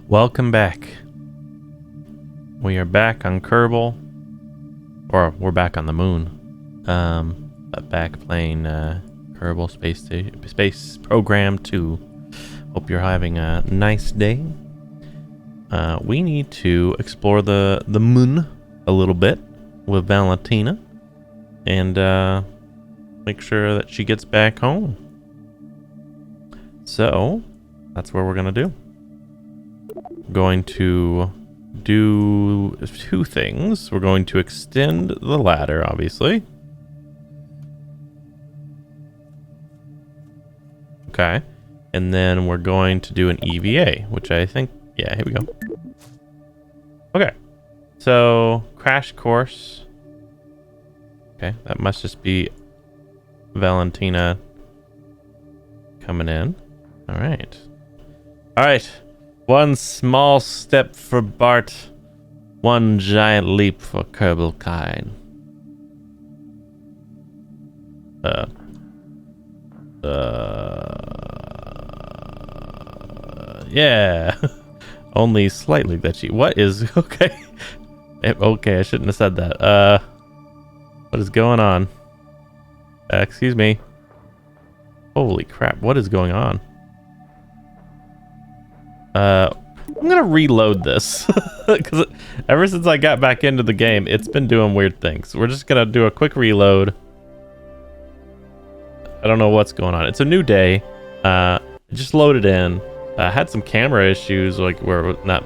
Welcome back. We are back on Kerbal, or we're back on the moon. But back playing Kerbal Space Program 2. Hope you're having a nice day. We need to explore the moon a little bit with Valentina and make sure that she gets back home. So that's what we're gonna do. Going to do two things. We're going to extend the ladder, obviously. Okay. And then we're going to do an EVA, which I think, yeah, here we go. Okay. So, crash course. Okay, that must just be Valentina coming in. All right. All right. One small step for Bart, one giant leap for Kerbal kind. Yeah. Only slightly glitchy. What is okay? Okay, I shouldn't have said that. What is going on? Excuse me. Holy crap! What is going on? I'm gonna reload this because ever since I got back into the game, it's been doing weird things. We're just gonna do a quick reload. I don't know what's going on. It's a new day. Just loaded in. Had some camera issues, like where not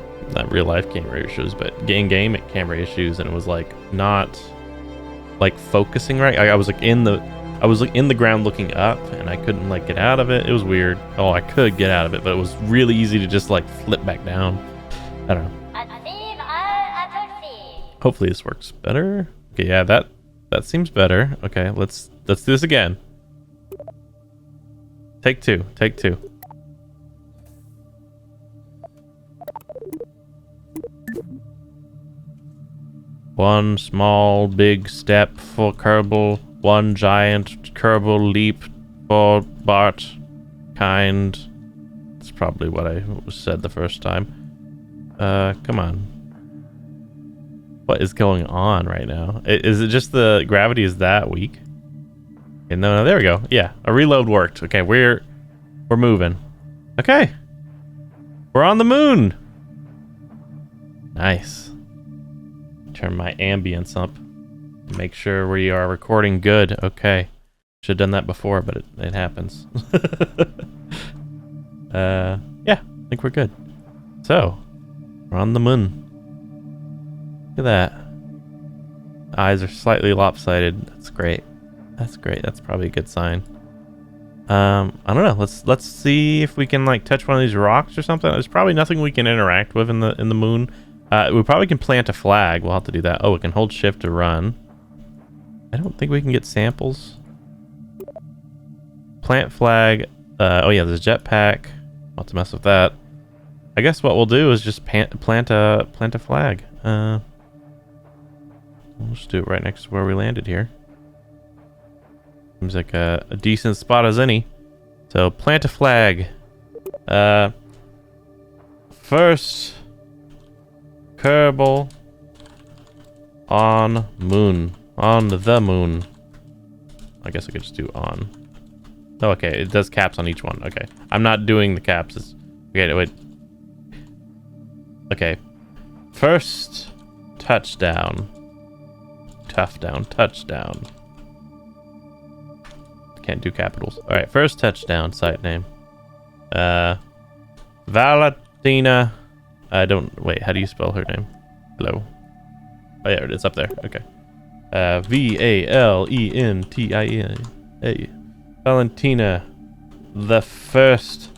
real life camera issues, but game camera issues, and it was like not like focusing right. I was like in the ground looking up, and I couldn't like get out of it. It was weird. Oh, I could get out of it, but it was really easy to just like flip back down. I don't know. Hopefully this works better. Okay, yeah, that seems better. Okay, let's do this again. Take two. One small big step for Kerbal. One giant Kerbal leap for Bart kind. That's probably what I said the first time. Come on. What is going on right now? Is it just the gravity is that weak? Okay, no, there we go. Yeah, a reload worked. Okay, we're moving. Okay. We're on the moon. Nice. Turn my ambience up. Make sure we are recording good. Okay. Should have done that before, but it happens. Yeah, I think we're good. So, we're on the moon. Look at that. Eyes are slightly lopsided. That's great. That's great. That's probably a good sign. I don't know. Let's see if we can like touch one of these rocks or something. There's probably nothing we can interact with in the moon. We probably can plant a flag. We'll have to do that. Oh, we can hold shift to run. I don't think we can get samples. Plant flag. Oh yeah, there's a jetpack. Not to mess with that. I guess what we'll do is just plant a flag. We'll just do it right next to where we landed here. Seems like a decent spot as any. So plant a flag. First Kerbal on moon. On the moon. I guess I could just do on. Oh, okay. It does caps on each one. Okay. I'm not doing the caps. Okay, wait. Okay. First touchdown. Touchdown. Can't do capitals. Alright, first touchdown site name. Valentina. I don't... Wait, how do you spell her name? Hello. Oh, yeah, it is up there. Okay. Valentina. Valentina. The first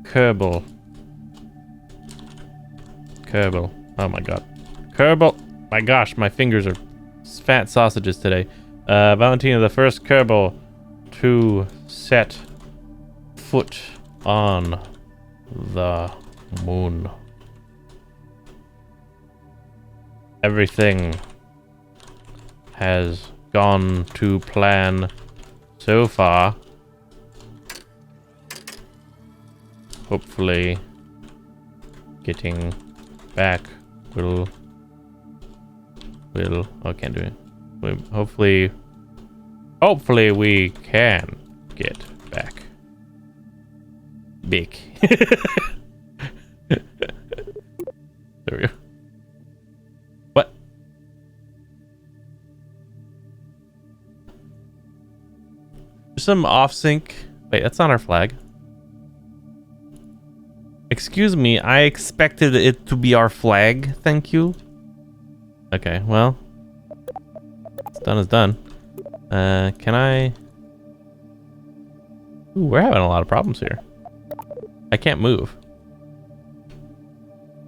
Kerbal. Oh my god. Kerbal. My gosh, my fingers are fat sausages today. Valentina, the first Kerbal to set foot on the moon. Everything has gone to plan so far. Hopefully getting back will... Oh, can't do it. Hopefully we can get back. Big. There we go. What? Some off-sync. Wait, that's not our flag. Excuse me, I expected it to be our flag. Thank you. Okay, well. It's done is done. Can I... Ooh, we're having a lot of problems here. I can't move.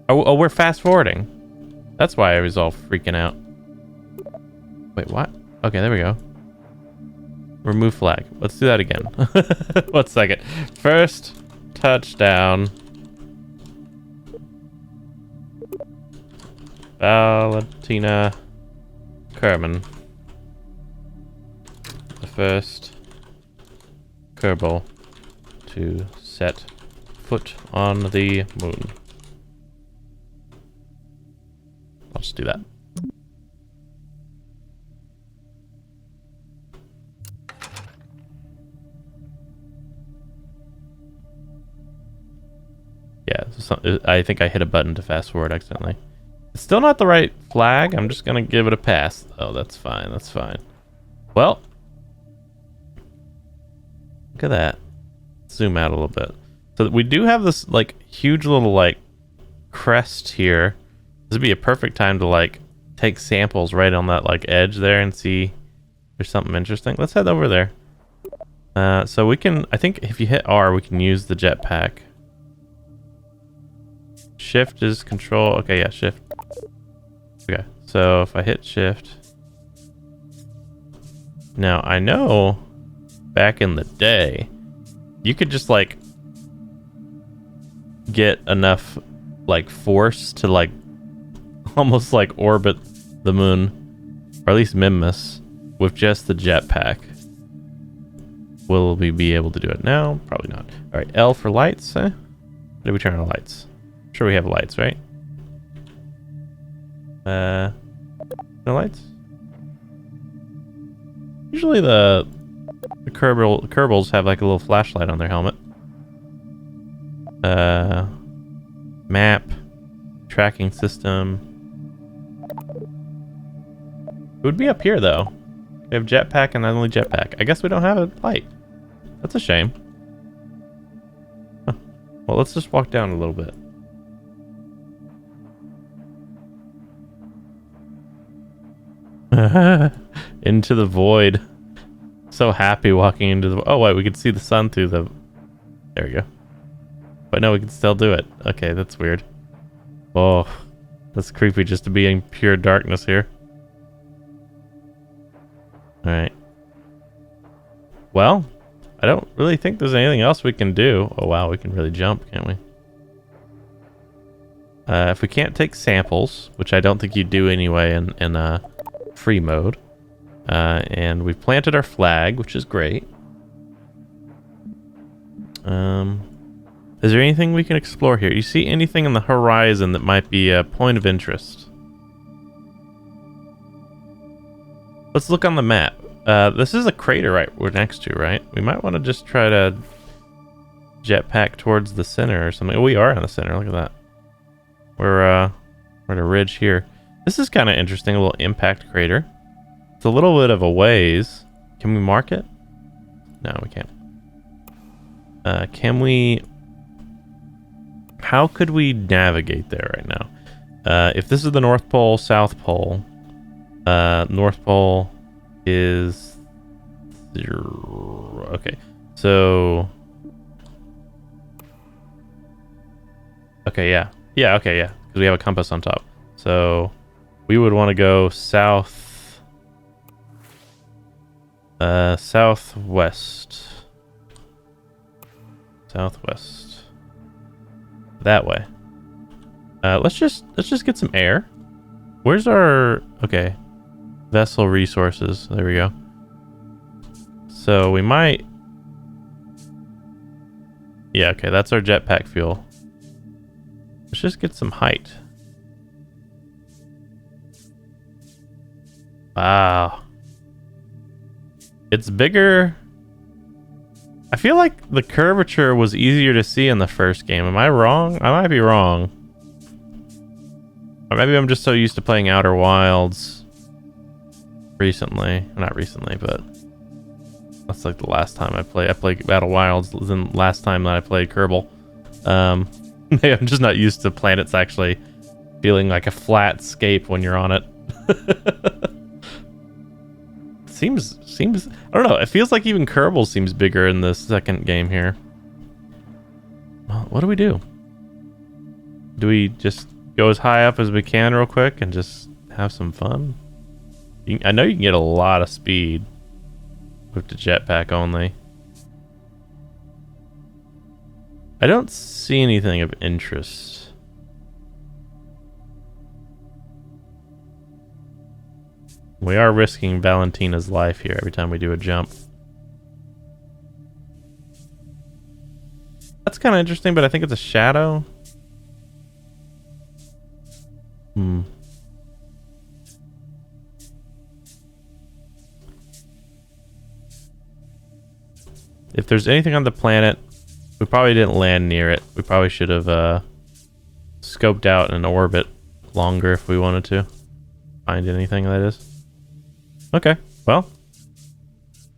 Oh, we're fast forwarding. That's why I was all freaking out. Wait, what? Okay, there we go. Remove flag. Let's do that again. 1 second. First touchdown. Valentina Kerman. The first Kerbal to set foot on the moon. I'll just do that. Yeah, so I think I hit a button to fast forward accidentally. It's still not the right flag. I'm just gonna give it a pass. Oh, that's fine. That's fine. Well, look at that. Zoom out a little bit. So we do have this like huge little like crest here. This would be a perfect time to like take samples right on that like edge there and see if there's something interesting. Let's head over there. So we can, I think if you hit R, we can use the jetpack. Shift is control. Okay, yeah, shift. Okay, so if I hit shift. Now, I know back in the day, you could just like get enough like force to like almost like orbit the moon, or at least Mimus, with just the jetpack. Will we be able to do it now? Probably not. All right, L for lights. Did we turn on lights? Sure, we have lights, right? No lights. Usually the Kerbals have like a little flashlight on their helmet. Map, tracking system. It would be up here though. We have jetpack and not only jetpack. I guess we don't have a light. That's a shame. Huh. Well, let's just walk down a little bit. Into the void. So happy walking into the... Oh, wait, we can see the sun through the... There we go. But no, we can still do it. Okay, that's weird. Oh, that's creepy just to be in pure darkness here. Alright. Well, I don't really think there's anything else we can do. Oh, wow, we can really jump, can't we? If we can't take samples, which I don't think you do anyway in free mode, and we've planted our flag, which is great. Is there anything we can explore here? You see anything on the horizon that might be a point of interest? Let's look on the map. This is a crater right we're next to, right? We might want to just try to jetpack towards the center or something. Oh, we are in the center. Look at that. We're at a ridge here. This is kind of interesting. A little impact crater. It's a little bit of a ways. Can we mark it? No, we can't. Can we... How could we navigate there right now? If this is the North Pole, South Pole, North Pole is 0. Okay, so... Okay, yeah. Yeah, okay, yeah. Because we have a compass on top. So we would want to go south... southwest. Southwest. That way. Let's just get some air. Where's our... Okay. Vessel resources. There we go. So we might... Yeah, okay. That's our jetpack fuel. Let's just get some height. Wow. It's bigger. I feel like the curvature was easier to see in the first game. Am I wrong? I might be wrong. Or maybe I'm just so used to playing Outer Wilds recently. Not recently, but that's like the last time I played. I played Outer Wilds than last time that I played Kerbal. Maybe I'm just not used to planets actually feeling like a flat scape when you're on it. Seems I don't know, it feels like even Kerbal seems bigger in the second game here. Well, what do we do? Do we just go as high up as we can real quick and just have some fun? I know you can get a lot of speed with the jetpack only. I don't see anything of interest. We are risking Valentina's life here every time we do a jump. That's kind of interesting, but I think it's a shadow. If there's anything on the planet, we probably didn't land near it. We probably should have scoped out an orbit longer if we wanted to find anything, that is. Okay, well,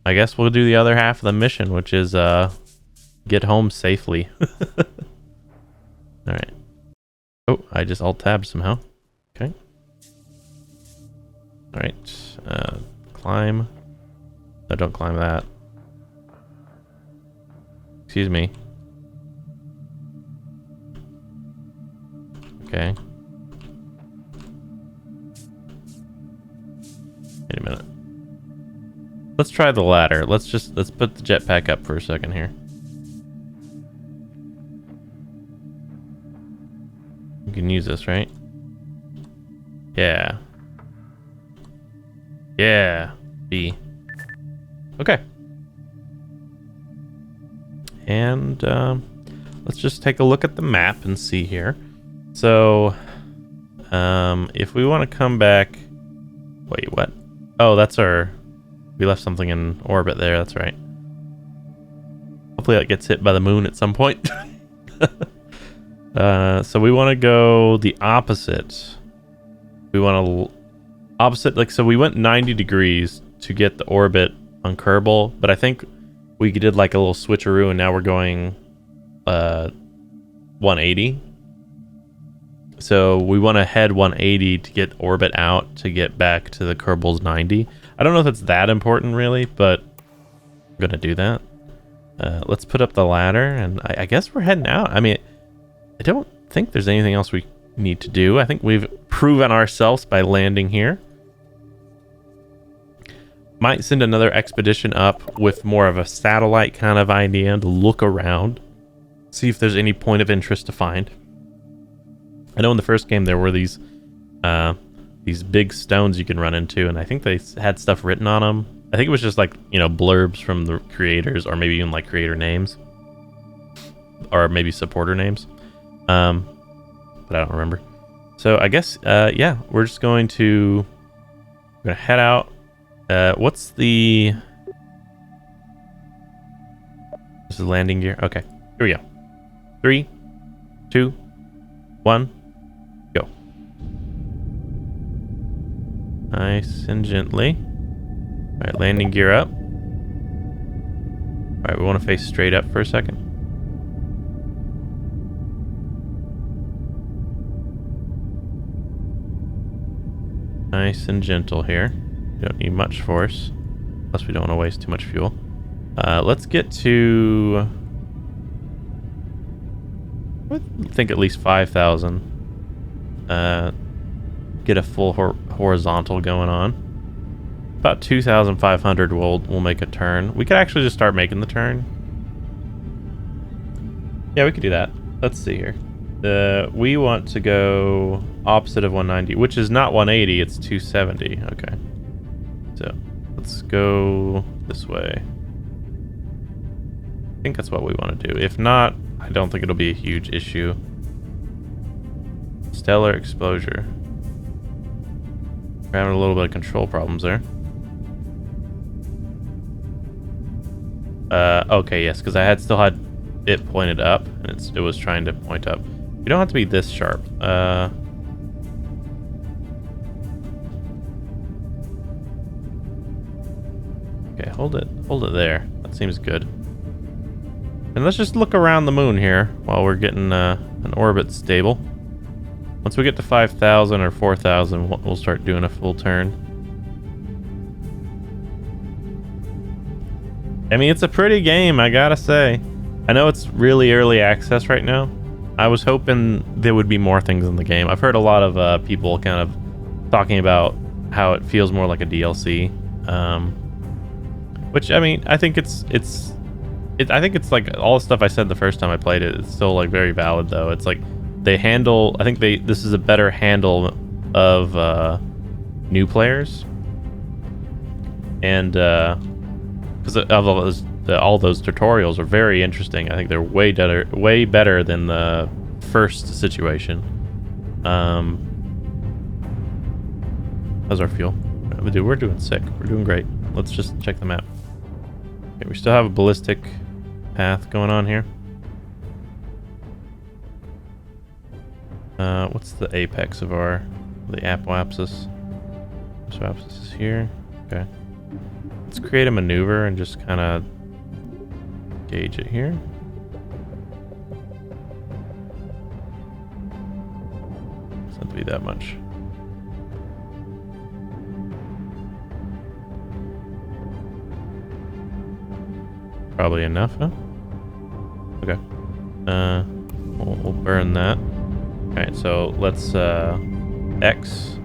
I guess we'll do the other half of the mission, which is get home safely. Alright. Oh, I just alt-tabbed somehow. Okay. Alright, climb. No, don't climb that. Excuse me. Okay. Wait a minute. Let's try the ladder. Let's put the jetpack up for a second here. You can use this, right? Yeah. Yeah. B. Okay. And let's just take a look at the map and see here. So, if we want to come back... Wait, what? Oh, that's our... We left something in orbit there, that's right. Hopefully that gets hit by the moon at some point. So we want to go the opposite. We want to... Opposite, like, so we went 90 degrees to get the orbit on Kerbal, but I think we did like a little switcheroo and now we're going 180. So we want to head 180 to get orbit out to get back to the Kerbal's 90. I don't know if it's that important really, but I'm going to do that. Let's put up the ladder and I guess we're heading out. I mean, I don't think there's anything else we need to do. I think we've proven ourselves by landing here. Might send another expedition up with more of a satellite kind of idea to look around, see if there's any point of interest to find. I know in the first game there were these big stones you can run into, and I think they had stuff written on them. I think it was just like, you know, blurbs from the creators, or maybe even like creator names, or maybe supporter names. But I don't remember. So I guess yeah, we're just going to head out. What's the... This is landing gear. Okay, here we go. 3, 2, 1, go. Nice and gently. All right, landing gear up. All right, we want to face straight up for a second. Nice and gentle here. We don't need much force. Plus we don't want to waste too much fuel. Let's get to... I think at least 5,000. Get a full horizontal going on. About 2,500 we'll make a turn. We could actually just start making the turn. Yeah, we could do that. Let's see here. We want to go opposite of 190, which is not 180, it's 270. Okay. So let's go this way. I think that's what we want to do. If not, I don't think it'll be a huge issue. Stellar exposure. We're having a little bit of control problems there. Okay, yes, because I still had it pointed up, and it was trying to point up. You don't have to be this sharp. Okay, hold it there. That seems good. And let's just look around the moon here while we're getting an orbit stable. Once we get to 5,000 or 4,000, we'll start doing a full turn. I mean, it's a pretty game, I gotta say. I know it's really early access right now. I was hoping there would be more things in the game. I've heard a lot of people kind of talking about how it feels more like a DLC. Which, I mean, I think it's like all the stuff I said the first time I played it. It's still like very valid though. It's like they handle. I think this is a better handle of new players, and because of all those tutorials are very interesting. I think they're way better than the first situation. How's our fuel? Dude, we're doing sick. We're doing great. Let's just check the map. Okay, we still have a ballistic path going on here. What's the apex of the apoapsis? Apoapsis is here. Okay. Let's create a maneuver and just kind of gauge it here. Doesn't have to be that much. Probably enough, huh? Okay. We'll burn that. Alright, so let's X.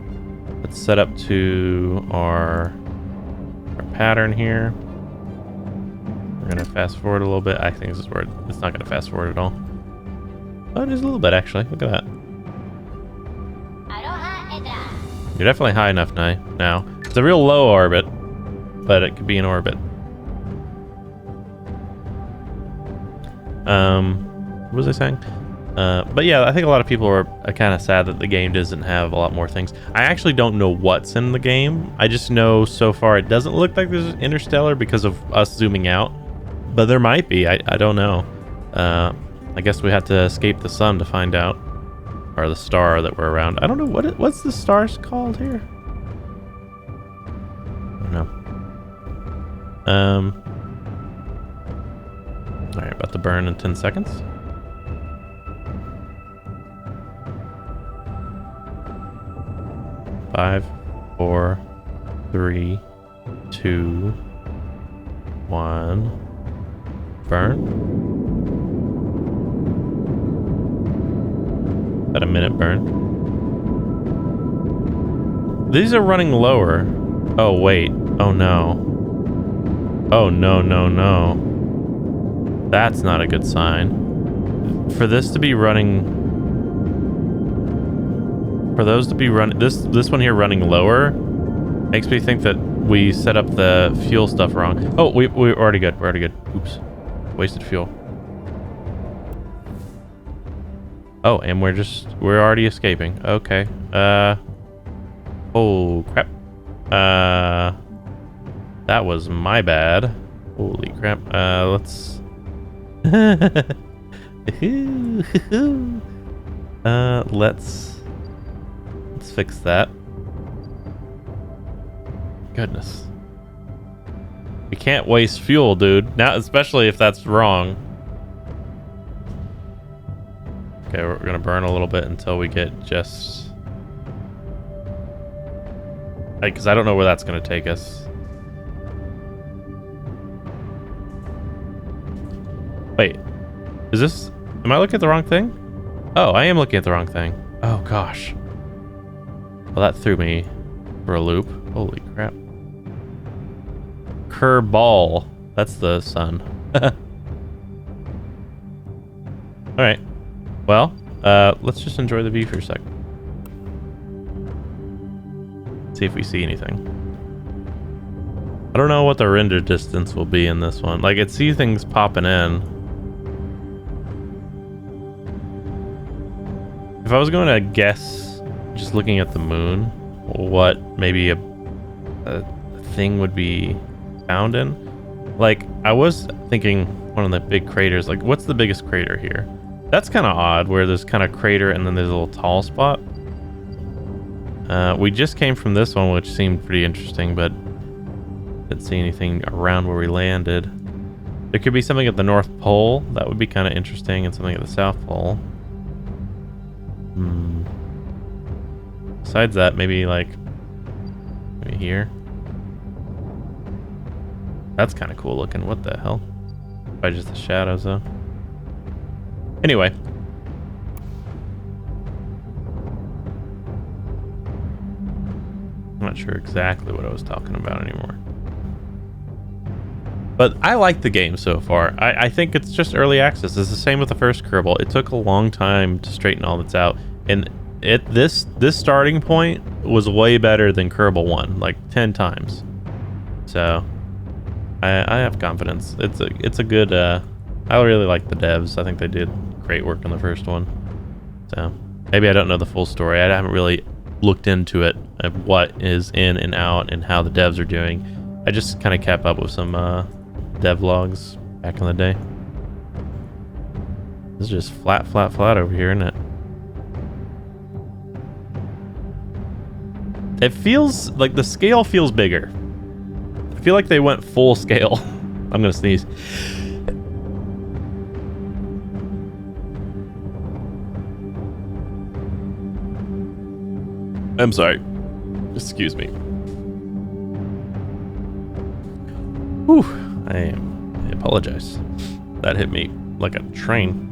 Let's set up to our pattern here. We're gonna fast forward a little bit. I think this is where it's not gonna fast forward at all. Oh, it is a little bit actually. Look at that. You're definitely high enough now. It's a real low orbit, but it could be an orbit. What was I saying? But yeah, I think a lot of people are kind of sad that the game doesn't have a lot more things. I actually don't know what's in the game. I just know so far it doesn't look like there's interstellar because of us zooming out. But there might be. I don't know. I guess we have to escape the sun to find out. Or the star that we're around. I don't know. What's the stars called here? I don't know. Alright, about to burn in 10 seconds. Five, 4, 3, 2, 1. Burn. About a minute burn. These are running lower. Oh, wait. Oh, no. Oh, no. That's not a good sign. For this to be running... For those to be running... This one here running lower makes me think that we set up the fuel stuff wrong. Oh, we're already good. We're already good. Oops. Wasted fuel. Oh, and we're already escaping. Okay. Oh, crap. That was my bad. Holy crap. Let's... let's fix that. Goodness. We can't waste fuel, dude. Now, especially if that's wrong. Okay, we're gonna burn a little bit until we get just... because I don't know where that's gonna take us. Wait, is this... am I looking at the wrong thing? Oh, I am looking at the wrong thing. Oh, gosh. Well, that threw me for a loop. Holy crap. Kerbal. That's the sun. Alright. Well, let's just enjoy the view for a sec. See if we see anything. I don't know what the render distance will be in this one. Like, it sees things popping in. If I was going to guess, just looking at the moon, what maybe a thing would be found in, like I was thinking one of the big craters. Like, what's the biggest crater here? That's kind of odd, where there's kind of crater and then there's a little tall spot. We just came from this one, which seemed pretty interesting, but didn't see anything around where we landed. There could be something at the North Pole. That would be kind of interesting, and something at the South Pole. Besides that, maybe here. That's kind of cool looking. What the hell? Probably just the shadows, though. Anyway. I'm not sure exactly what I was talking about anymore. But I like the game so far. I think it's just early access. It's the same with the first Kerbal. It took a long time to straighten all this out. And this starting point was way better than Kerbal 1, like 10 times. So I have confidence. It's a good I really like the devs. I think they did great work on the first one. So maybe I don't know the full story. I haven't really looked into it of what is in and out and how the devs are doing. I just kind of kept up with some devlogs back in the day. This is just flat over here, isn't it? It feels like the scale feels bigger. I feel like they went full scale. I'm gonna sneeze. I'm sorry. Excuse me. Whew. I apologize. That hit me like a train.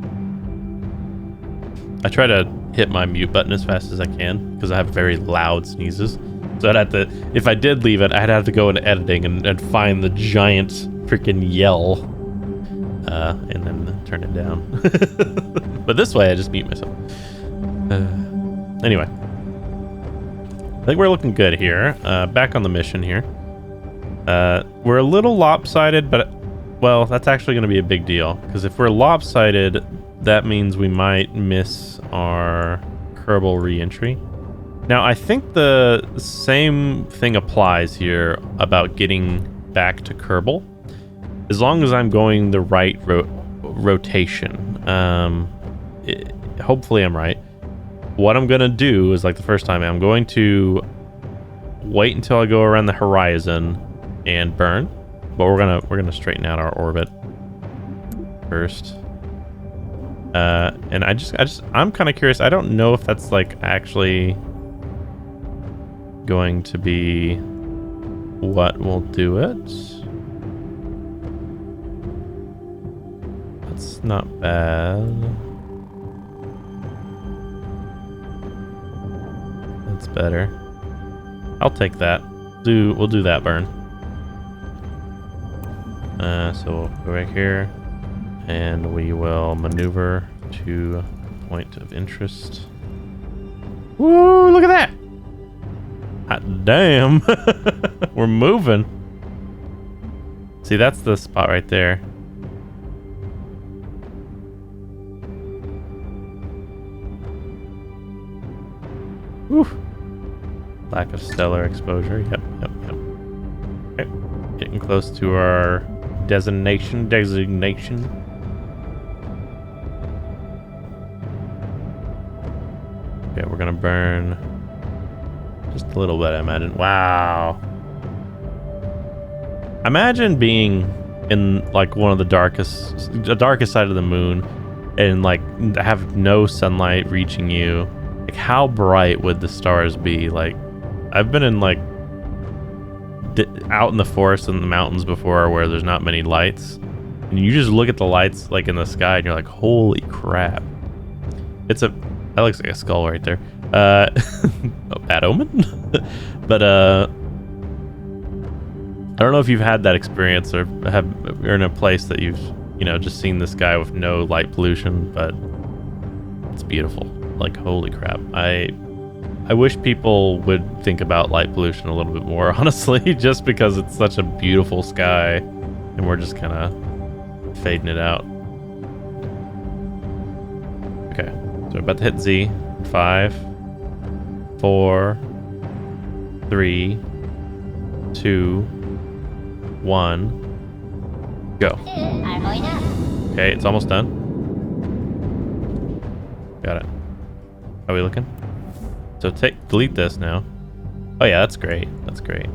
I try to hit my mute button as fast as I can because I have very loud sneezes. So I'd have to, if I did leave it, I'd have to go into editing and find the giant freaking yell and then turn it down. But this way I just mute myself. Anyway. I think we're looking good here. Back on the mission here. We're a little lopsided, but, well, that's actually going to be a big deal. Because if we're lopsided, that means we might miss our Kerbal re-entry. Now, I think the same thing applies here about getting back to Kerbal. As long as I'm going the right rotation. Hopefully I'm right. What I'm going to do is, like the first time, I'm going to wait until I go around the horizon and burn. But we're gonna straighten out our orbit first. And I'm kind of curious. I don't know if that's like actually going to be what will do it. That's not bad. That's better. I'll take that. We'll do that burn. So we'll go back here, and we will maneuver to a point of interest. Woo! Look at that! Hot damn! We're moving. See, that's the spot right there. Woo! Lack of stellar exposure. Yep. Okay. Getting close to our designation. Okay, we're gonna burn just a little bit, I imagine. Wow. Imagine being in like one of the darkest side of the moon and like have no sunlight reaching you. Like, how bright would the stars be? Like, I've been in like out in the forest and the mountains before where there's not many lights, and you just look at the lights like in the sky and you're like, holy crap. That looks like a skull right there. A bad omen. But I don't know if you've had that experience or you're in a place that you've just seen the sky with no light pollution, but it's beautiful. Like, holy crap. I wish people would think about light pollution a little bit more, honestly, just because it's such a beautiful sky and we're just kind of fading it out. Okay, so we're about to hit Z. 5, 4, 3, 2, 1, go. Okay, it's almost done. Got it. How are we looking? So delete this now. Oh yeah, that's great. That's great.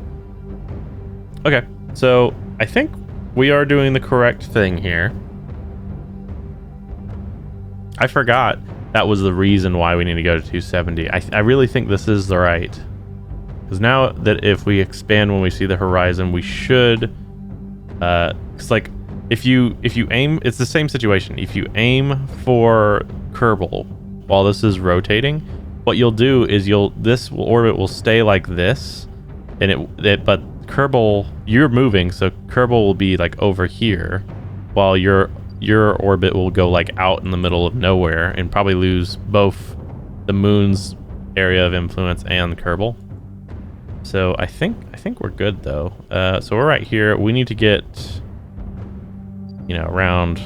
Okay, so I think we are doing the correct thing here. I forgot that was the reason why we need to go to 270. I really think this is the right. Because now that if we expand when we see the horizon, we should... it's like, if you aim... It's the same situation. If you aim for Kerbal while this is rotating, what you'll do is this orbit will stay like this, and but Kerbal, you're moving, so Kerbal will be like over here, while your orbit will go like out in the middle of nowhere and probably lose both the moon's area of influence and Kerbal. So I think we're good though. So we're right here. We need to get, around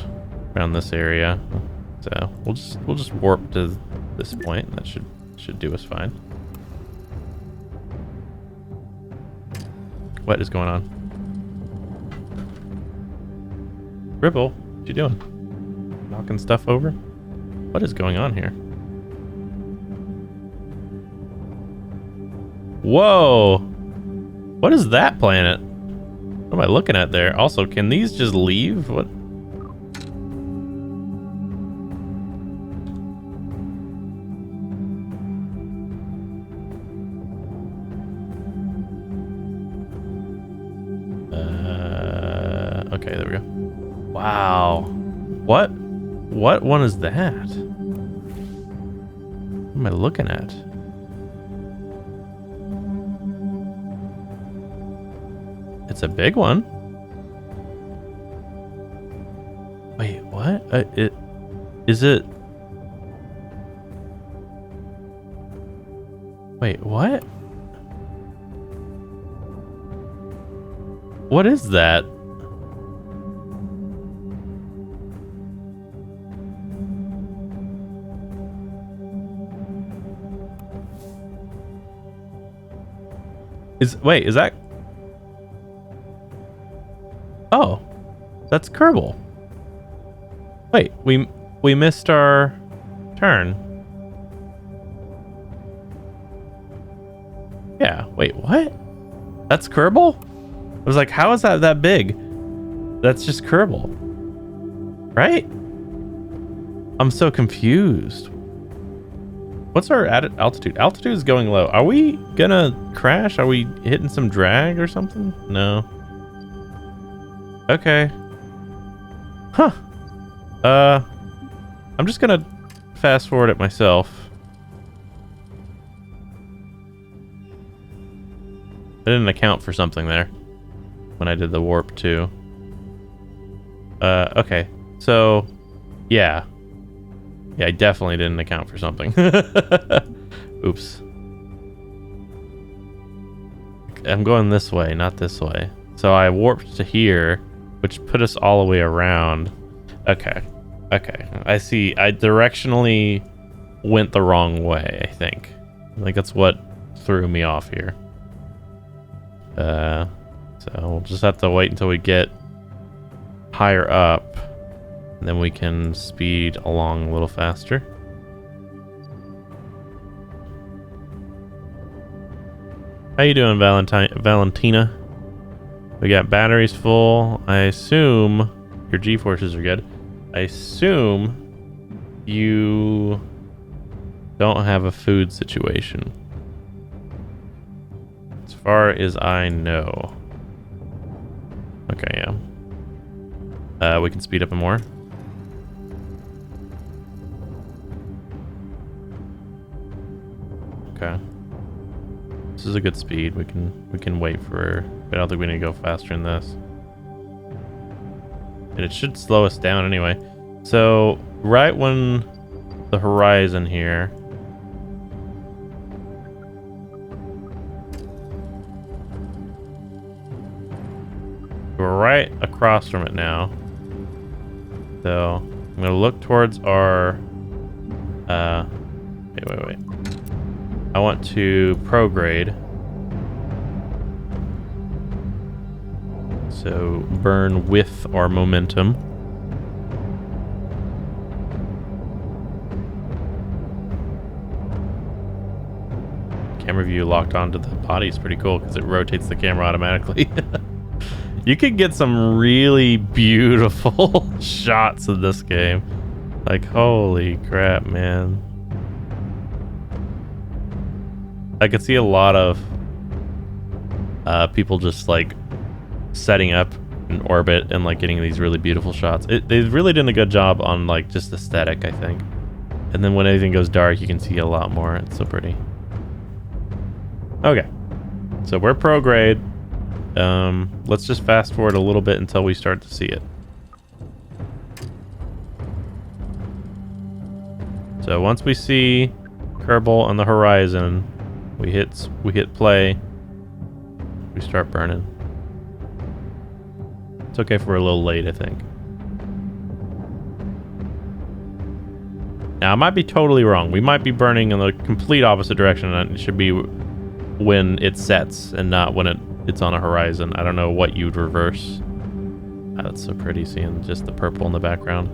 this area. So we'll just warp to this point. That should do us fine. What is going on? Ripple, what you doing? Knocking stuff over? What is going on here? Whoa! What is that planet? What am I looking at there? Also, can these just leave? What? Okay, there we go. Wow. What one is that? What am I looking at? It's a big one. Wait, what? Is it? Wait, what? What is that? Wait, is that? Oh, that's Kerbal. Wait, we missed our turn. Yeah, wait, what? That's Kerbal? I was like, how is that big? That's just Kerbal. Right? I'm so confused. What's our altitude? Altitude is going low. Are we gonna crash? Are we hitting some drag or something? No. Okay. Huh. I'm just gonna fast forward it myself. I didn't account for something there when I did the warp too. Okay. So, yeah. Yeah, I definitely didn't account for something. Oops. I'm going this way, not this way. So I warped to here, which put us all the way around. Okay. Okay. I see. I directionally went the wrong way, I think. I think that's what threw me off here. So we'll just have to wait until we get higher up. And then we can speed along a little faster. How you doing, Valentina? We got batteries full. I assume your G-forces are good. I assume you don't have a food situation. As far as I know. Okay, yeah. We can speed up more. Okay. This is a good speed. We can wait for, but I don't think we need to go faster than this. And it should slow us down anyway. So right when the horizon here, we're right across from it now. So I'm gonna look towards our Wait. I want to prograde. So burn with our momentum. Camera view locked onto the body is pretty cool because it rotates the camera automatically. You could get some really beautiful shots of this game. Like, holy crap, man. I could see a lot of people just like setting up in orbit and like getting these really beautiful shots. They really did a good job on like just aesthetic, I think. And then when everything goes dark, you can see a lot more. It's so pretty. Okay, so we're prograde. Let's just fast forward a little bit until we start to see it. So once we see Kerbal on the horizon, we hit play. We start burning. It's okay if we're a little late, I think. Now I might be totally wrong. We might be burning in the complete opposite direction, and it should be when it sets and not when it's on a horizon. I don't know what you'd reverse. Oh, that's so pretty seeing just the purple in the background.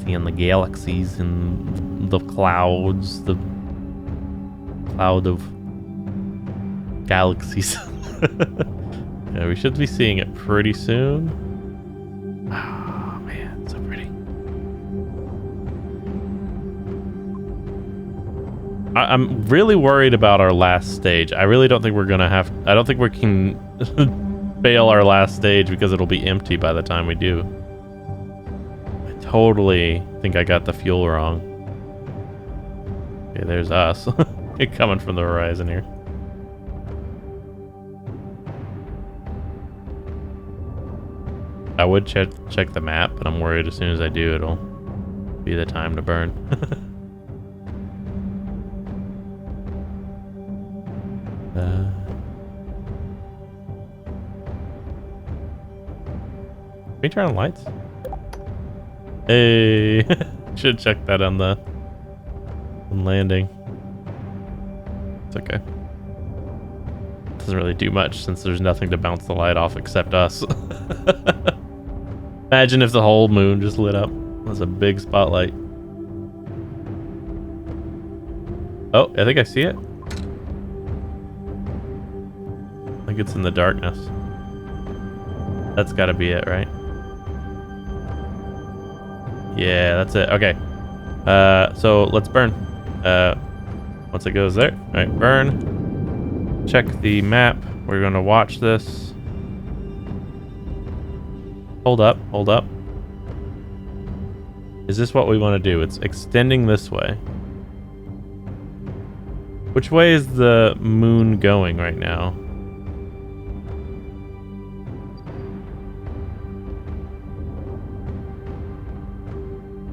Seeing the galaxies and the clouds, the cloud of galaxies. Yeah, we should be seeing it pretty soon. Oh man, so pretty. I'm really worried about our last stage. I really don't think we're gonna have... I don't think we can fail our last stage because it'll be empty by the time we do. I totally think I got the fuel wrong. Okay, there's us. Coming from the horizon here. I would check the map, but I'm worried as soon as I do, it'll be the time to burn. Can we turn on lights? Hey, should check that on the landing. It's okay. Doesn't really do much since there's nothing to bounce the light off except us. Imagine if the whole moon just lit up. That's a big spotlight. Oh, I think I see it. I think it's in the darkness. That's gotta be it, right? Yeah, that's it. Okay. So let's burn. Once it goes there. Alright, burn. Check the map. We're gonna watch this. Hold up, hold up. Is this what we want to do? It's extending this way. Which way is the moon going right now?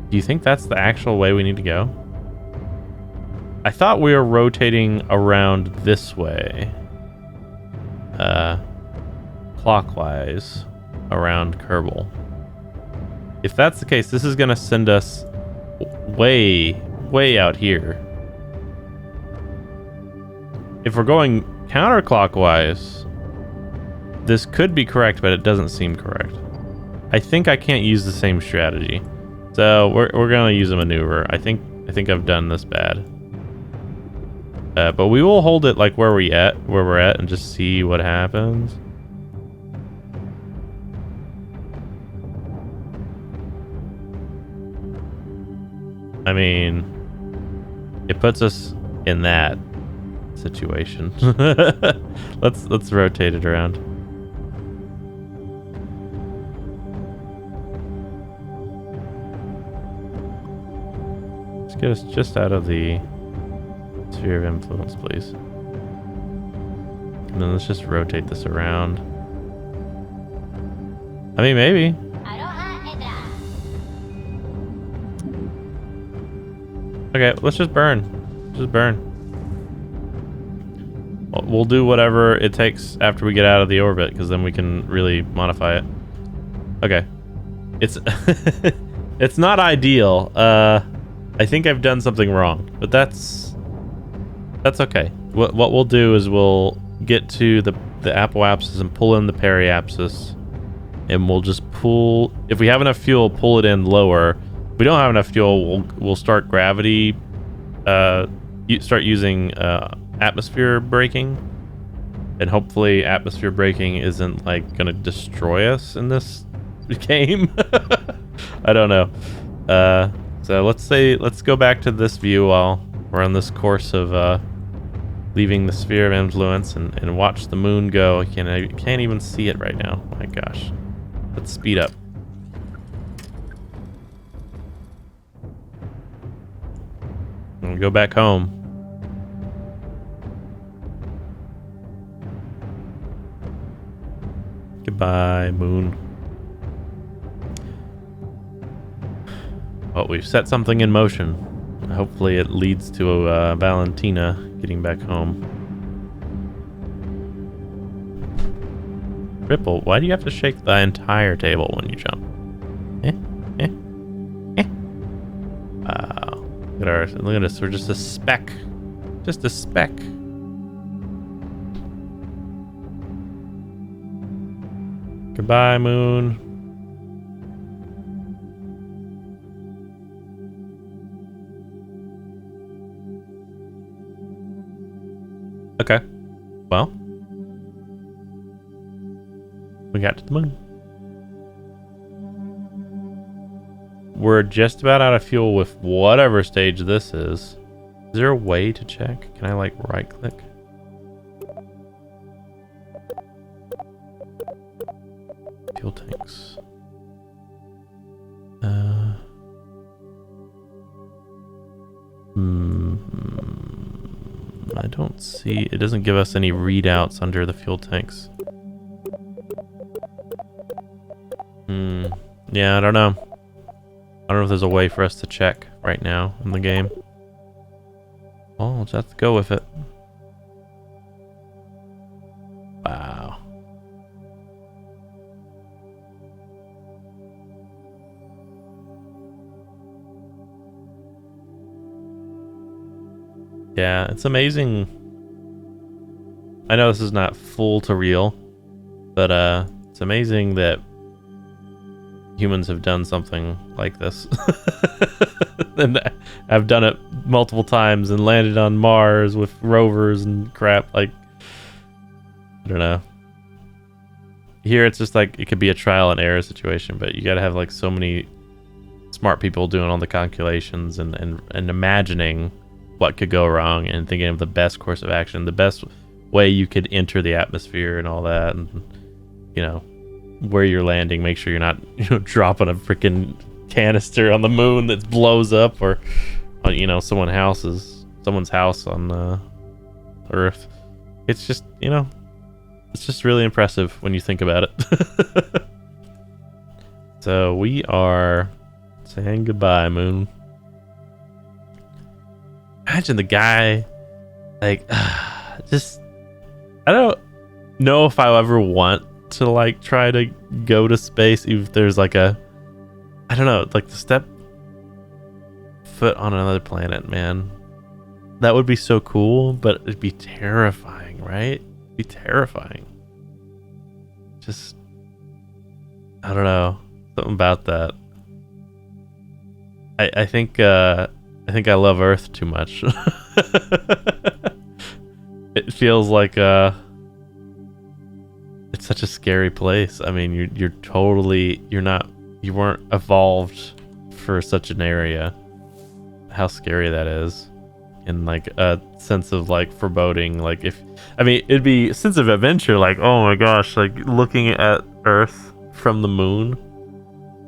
Do you think that's the actual way we need to go? I thought we were rotating around this way. Clockwise around Kerbal. If that's the case, this is gonna send us way out here. If we're going counterclockwise, this could be correct, but it doesn't seem correct. I think I can't use the same strategy. So we're gonna use a maneuver. I think I've done this bad. But we will hold it like where we're at and just see what happens. I mean, it puts us in that situation. Let's rotate it around. Let's get us just out of the sphere of influence, please. And then let's just rotate this around. I mean, maybe. Okay, let's just burn. Just burn. We'll do whatever it takes after we get out of the orbit, because then we can really modify it. Okay. It's it's not ideal. I think I've done something wrong, but that's okay. What we'll do is we'll get to the apoapsis and pull in the periapsis, and we'll just pull. If we have enough fuel, pull it in lower. If we don't have enough fuel, we'll start gravity. Start using atmosphere braking, and hopefully atmosphere braking isn't like gonna destroy us in this game. I don't know. So let's go back to this view while we're on this course of leaving the sphere of influence and watch the moon go. I can't even see it right now. My gosh. Let's speed up. And go back home. Goodbye, moon. Well, we've set something in motion. Hopefully it leads to Valentina getting back home. Ripple, why do you have to shake the entire table when you jump? Wow. Look at us. We're just a speck. Just a speck. Goodbye, moon. Okay. Well, we got to the moon. We're just about out of fuel with whatever stage this is. Is there a way to check? Can I like right click? Fuel tanks. I don't see, it doesn't give us any readouts under the fuel tanks. Yeah, I don't know. I don't know if there's a way for us to check right now in the game. Oh, we'll just have to go with it. Wow. Yeah, it's amazing. I know this is not full to real, but it's amazing that humans have done something like this. And I've done it multiple times and landed on Mars with rovers and crap. Like, I don't know. Here it's just like it could be a trial and error situation, but you gotta have like so many smart people doing all the calculations and imagining what could go wrong and thinking of the best course of action, the best way you could enter the atmosphere and all that, and you know where you're landing. Make sure you're not dropping a freaking canister on the moon that blows up, or someone's house on Earth. It's just it's just really impressive when you think about it. So we are saying goodbye, moon. Imagine the guy, like, just, I don't know if I'll ever want to, like, try to go to space, even if there's, like, I don't know, like, to step foot on another planet, man. That would be so cool, but it'd be terrifying, right? It'd be terrifying. Just, I don't know, something about that. I think I love Earth too much. It feels like it's such a scary place. I mean, you weren't evolved for such an area. How scary that is. In like a sense of like foreboding, like it'd be a sense of adventure, like, oh my gosh, like looking at Earth from the moon,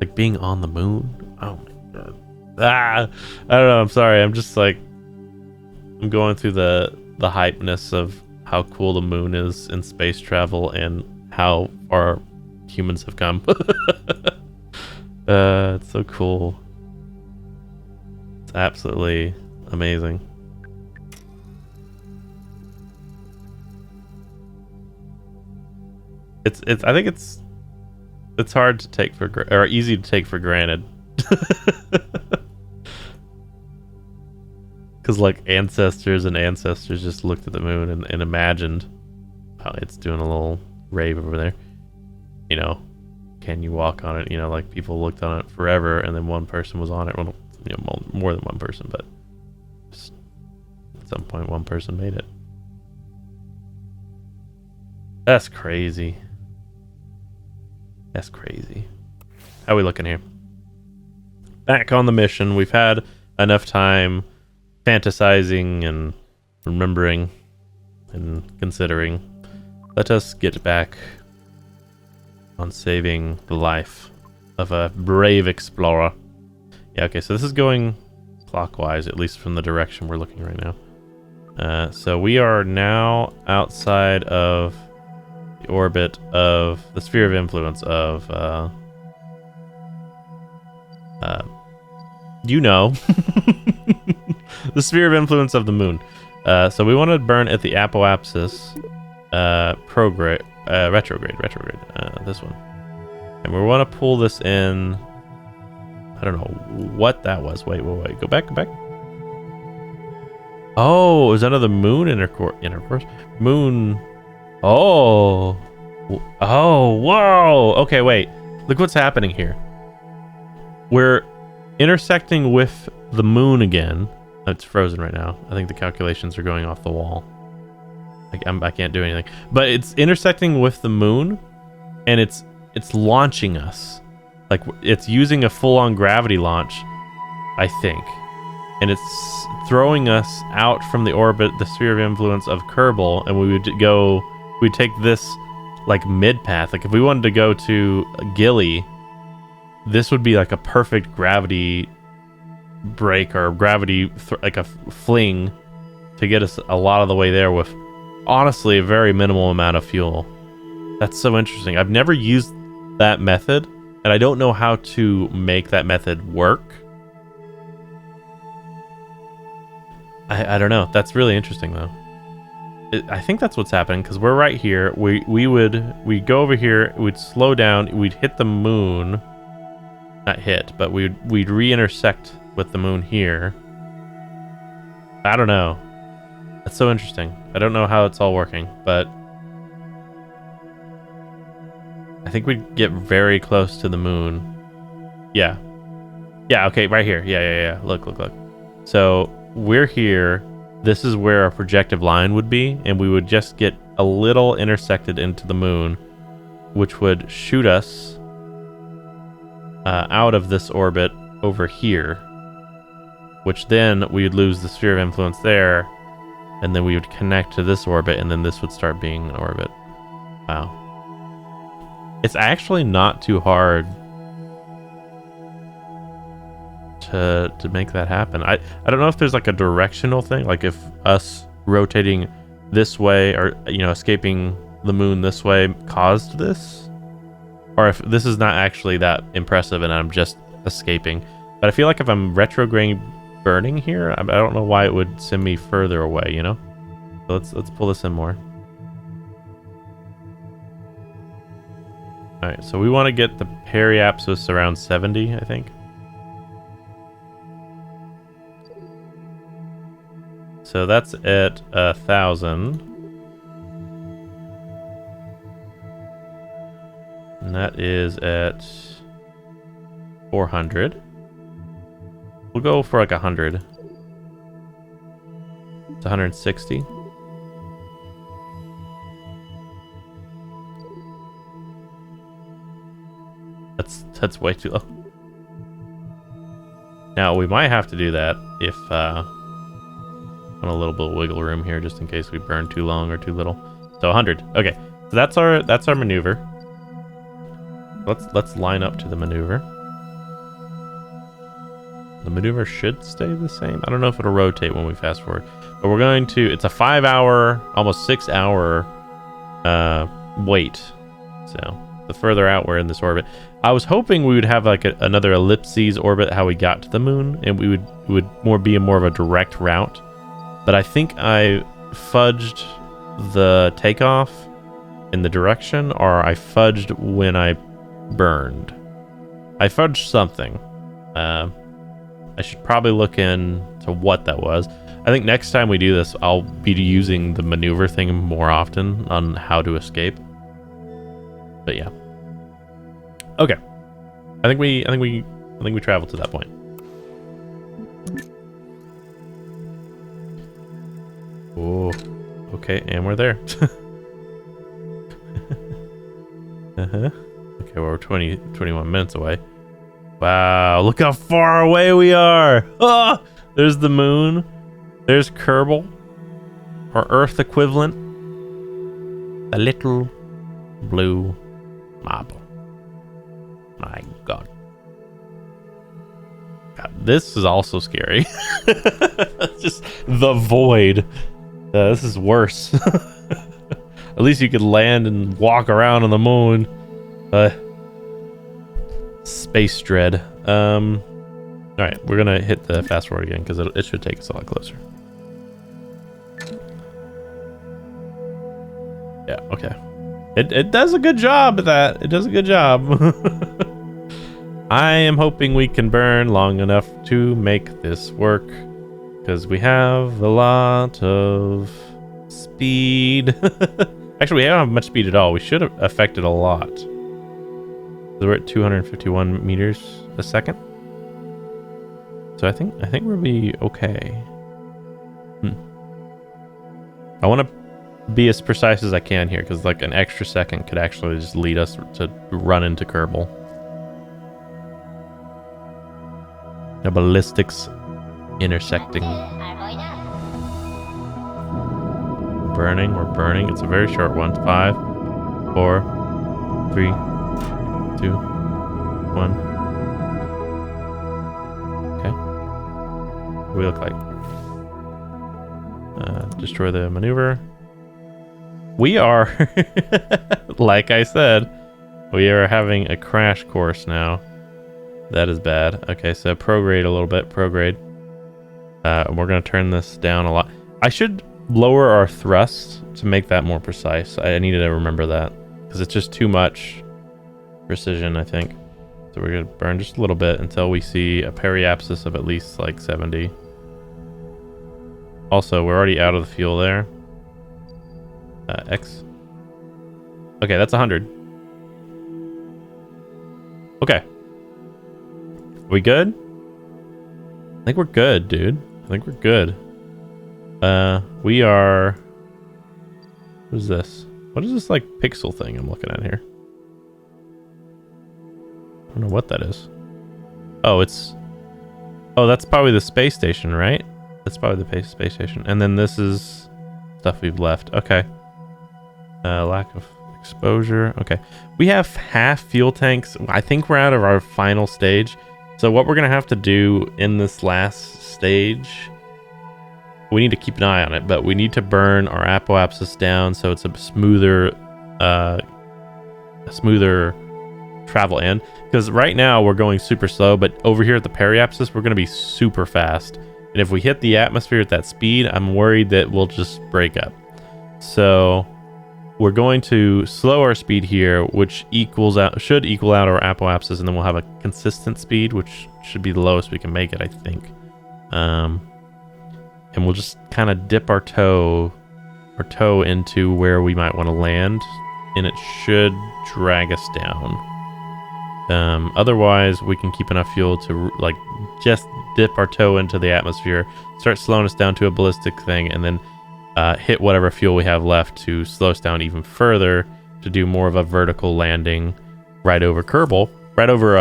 like being on the moon. Oh my god. I don't know, I'm sorry, I'm just like, I'm going through the hypeness of how cool the moon is in space travel and how far humans have come. It's so cool. It's absolutely amazing. I think it's hard to take or easy to take for granted. Because like ancestors and ancestors just looked at the moon and imagined, oh, it's doing a little rave over there. You know, can you walk on it? You know, like people looked on it forever, and then one person was on it. Well, you know, more than one person, but just at some point, one person made it. That's crazy. That's crazy. How are we looking here? Back on the mission. We've had enough time fantasizing and remembering and considering. Let us get back on saving the life of a brave explorer. Yeah, okay, so this is going clockwise, at least from the direction we're looking right now. So we are now outside of the orbit of the sphere of influence of, you know, the sphere of influence of the moon. So we want to burn at the apoapsis retrograde, this one. And we want to pull this in. I don't know what that was. Wait. Go back. Oh, it was under the moon intercourse. Moon. Oh, whoa. Okay, wait. Look what's happening here. We're intersecting with the moon again. It's frozen right now. I think the calculations are going off the wall. I can't do anything. But it's intersecting with the moon, and it's launching us. Like, it's using a full-on gravity launch, I think. And it's throwing us out from the orbit, the sphere of influence of Kerbal, and we'd take this, like, mid-path. Like, if we wanted to go to Gilly, this would be like a perfect gravity break or gravity, like a fling to get us a lot of the way there with, honestly, a very minimal amount of fuel. That's so interesting. I've never used that method, and I don't know how to make that method work. I don't know. That's really interesting, though. I think that's what's happening, because we're right here. We'd go over here, we'd slow down, we'd hit the moon. Not hit, but we'd re-intersect with the moon here. I don't know. That's so interesting. I don't know how it's all working, but I think we'd get very close to the moon. Yeah. Yeah, okay, right here. Yeah. Look. So we're here. This is where our projective line would be, and we would just get a little intersected into the moon, which would shoot us out of this orbit over here, which then we would lose the sphere of influence there, and then we would connect to this orbit, and then this would start being an orbit. Wow. It's actually not too hard to make that happen. I don't know if there's like a directional thing, like if us rotating this way or, you know, escaping the moon this way caused this, or if this is not actually that impressive and I'm just escaping. But I feel like if I'm retrograde burning here, I don't know why it would send me further away, you know? So let's pull this in more. All right, so we want to get the periapsis around 70, I think. So that's at 1,000. And that is at 400. We'll go for like 100. It's 160. That's way too low. Now we might have to do that if want a little bit of wiggle room here just in case we burn too long or too little. So 100. Okay. So that's our maneuver. Let's line up to the maneuver. The maneuver should stay the same. I don't know if it'll rotate when we fast forward, but we're going to, it's a 5-hour, almost 6-hour wait. So the further out we're in this orbit, I was hoping we would have like another ellipses orbit, how we got to the moon, and it would be more of a direct route. But I think I fudged the takeoff in the direction, or I fudged when I burned. I fudged something. I should probably look into what that was. I think next time we do this, I'll be using the maneuver thing more often on how to escape. But yeah. Okay. I think we traveled to that point. Oh. Okay, and we're there. Uh-huh. Okay, well, we're 21 minutes away. Wow, look how far away we are. Ah, there's the moon. There's Kerbal, our Earth equivalent. A little blue marble. My God. God, this is also scary. Just the void. This is worse. At least you could land and walk around on the moon. Space dread. Alright, we're gonna hit the fast forward again because it should take us a lot closer. Yeah, okay. It does a good job at that. It does a good job. I am hoping we can burn long enough to make this work because we have a lot of speed. Actually, we don't have much speed at all. We should have affected a lot. So we're at 251 meters a second. So I think we'll be okay. I want to be as precise as I can here because like an extra second could actually just lead us to run into Kerbal. The ballistics intersecting. We're burning. It's a very short one. 5, 4, 3, 2, 1. Okay. What do we look like? Destroy the maneuver. We are, like I said, we are having a crash course now. That is bad. Okay, so prograde a little bit. Prograde. We're going to turn this down a lot. I should lower our thrust to make that more precise. I needed to remember that because it's just too much precision, I think. So we're going to burn just a little bit until we see a periapsis of at least like 70. Also, we're already out of the fuel there. X. Okay, that's 100. Okay. We good? I think we're good, dude. I think we're good. We are... What is this? What is this, like, pixel thing I'm looking at here? I don't know what that is. Oh, it's... Oh, that's probably the space station, right? That's probably the space station. And then this is stuff we've left. Okay. Lack of exposure. Okay. We have half fuel tanks. I think we're out of our final stage. So what we're going to have to do in this last stage, we need to keep an eye on it, but we need to burn our apoapsis down so it's a smoother travel in. Because right now we're going super slow, but over here at the periapsis, we're going to be super fast. And if we hit the atmosphere at that speed, I'm worried that we'll just break up. So we're going to slow our speed here, which should equal out our apoapsis, and then we'll have a consistent speed, which should be the lowest we can make it, I think. And we'll just kind of dip our toe into where we might want to land, and it should drag us down. Otherwise, we can keep enough fuel to like just dip our toe into the atmosphere, start slowing us down to a ballistic thing, and then hit whatever fuel we have left to slow us down even further to do more of a vertical landing right over Kerbal. Right over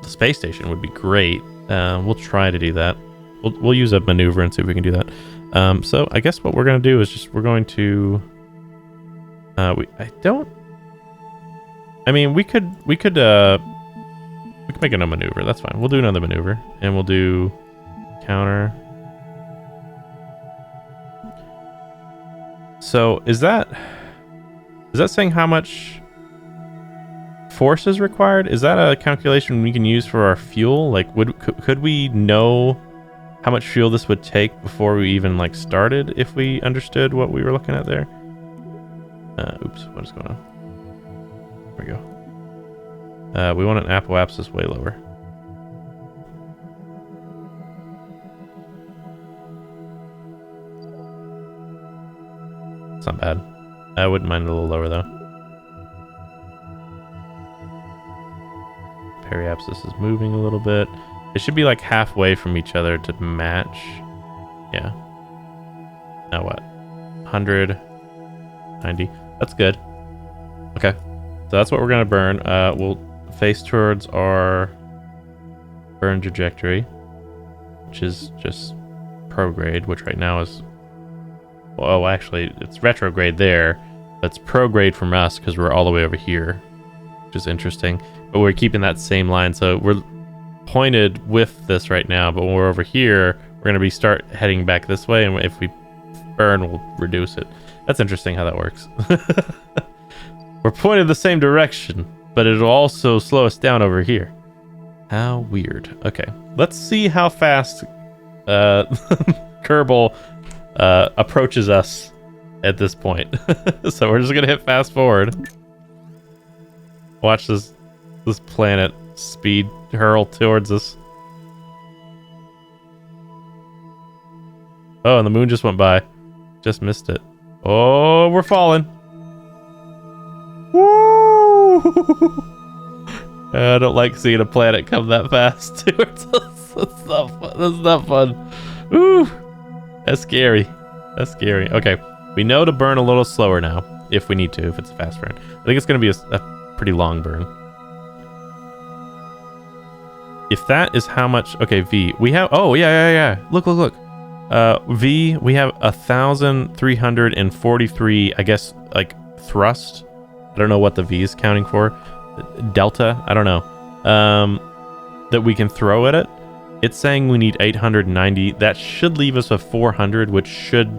the space station would be great. We'll try to do that. We'll use a maneuver and see if we can do that. So I guess what we're going to do is we're going to... we could make another maneuver. That's fine. We'll do another maneuver, and we'll do counter. So is that saying how much force is required? Is that a calculation we can use for our fuel? Like, could we know how much fuel this would take before we even like started if we understood what we were looking at there? Oops, what is going on? There we go. We want an apoapsis way lower. It's not bad. I wouldn't mind a little lower though. Periapsis is moving a little bit. It should be like halfway from each other to match. Yeah. Now what? 100, 90. That's good. Okay. So that's what we're gonna burn. We'll face towards our burn trajectory, which is just prograde, which right now is... Oh, actually, it's retrograde there. That's prograde from us because we're all the way over here, which is interesting. But we're keeping that same line, so we're pointed with this right now, but when we're over here, we're going to start heading back this way, and if we burn, we'll reduce it. That's interesting how that works. We're pointed the same direction, but it'll also slow us down over here. How weird. Okay, let's see how fast Kerbal approaches us at this point. So we're just gonna hit fast forward. Watch this planet speed hurl towards us. Oh, and the moon just went by. Just missed it. Oh, we're falling. Woo! I don't like seeing a planet come that fast towards us. That's not fun. That's not fun. Ooh, that's scary. That's scary. Okay, we know to burn a little slower now if we need to, if it's a fast burn. I think it's going to be a pretty long burn. If that is how much... Okay, V. We have... Oh, yeah. Look. V, we have 1,343, I guess, like, thrust. I don't know what the V is counting for. Delta, I don't know. That we can throw at it. It's saying we need 890. That should leave us with 400, which should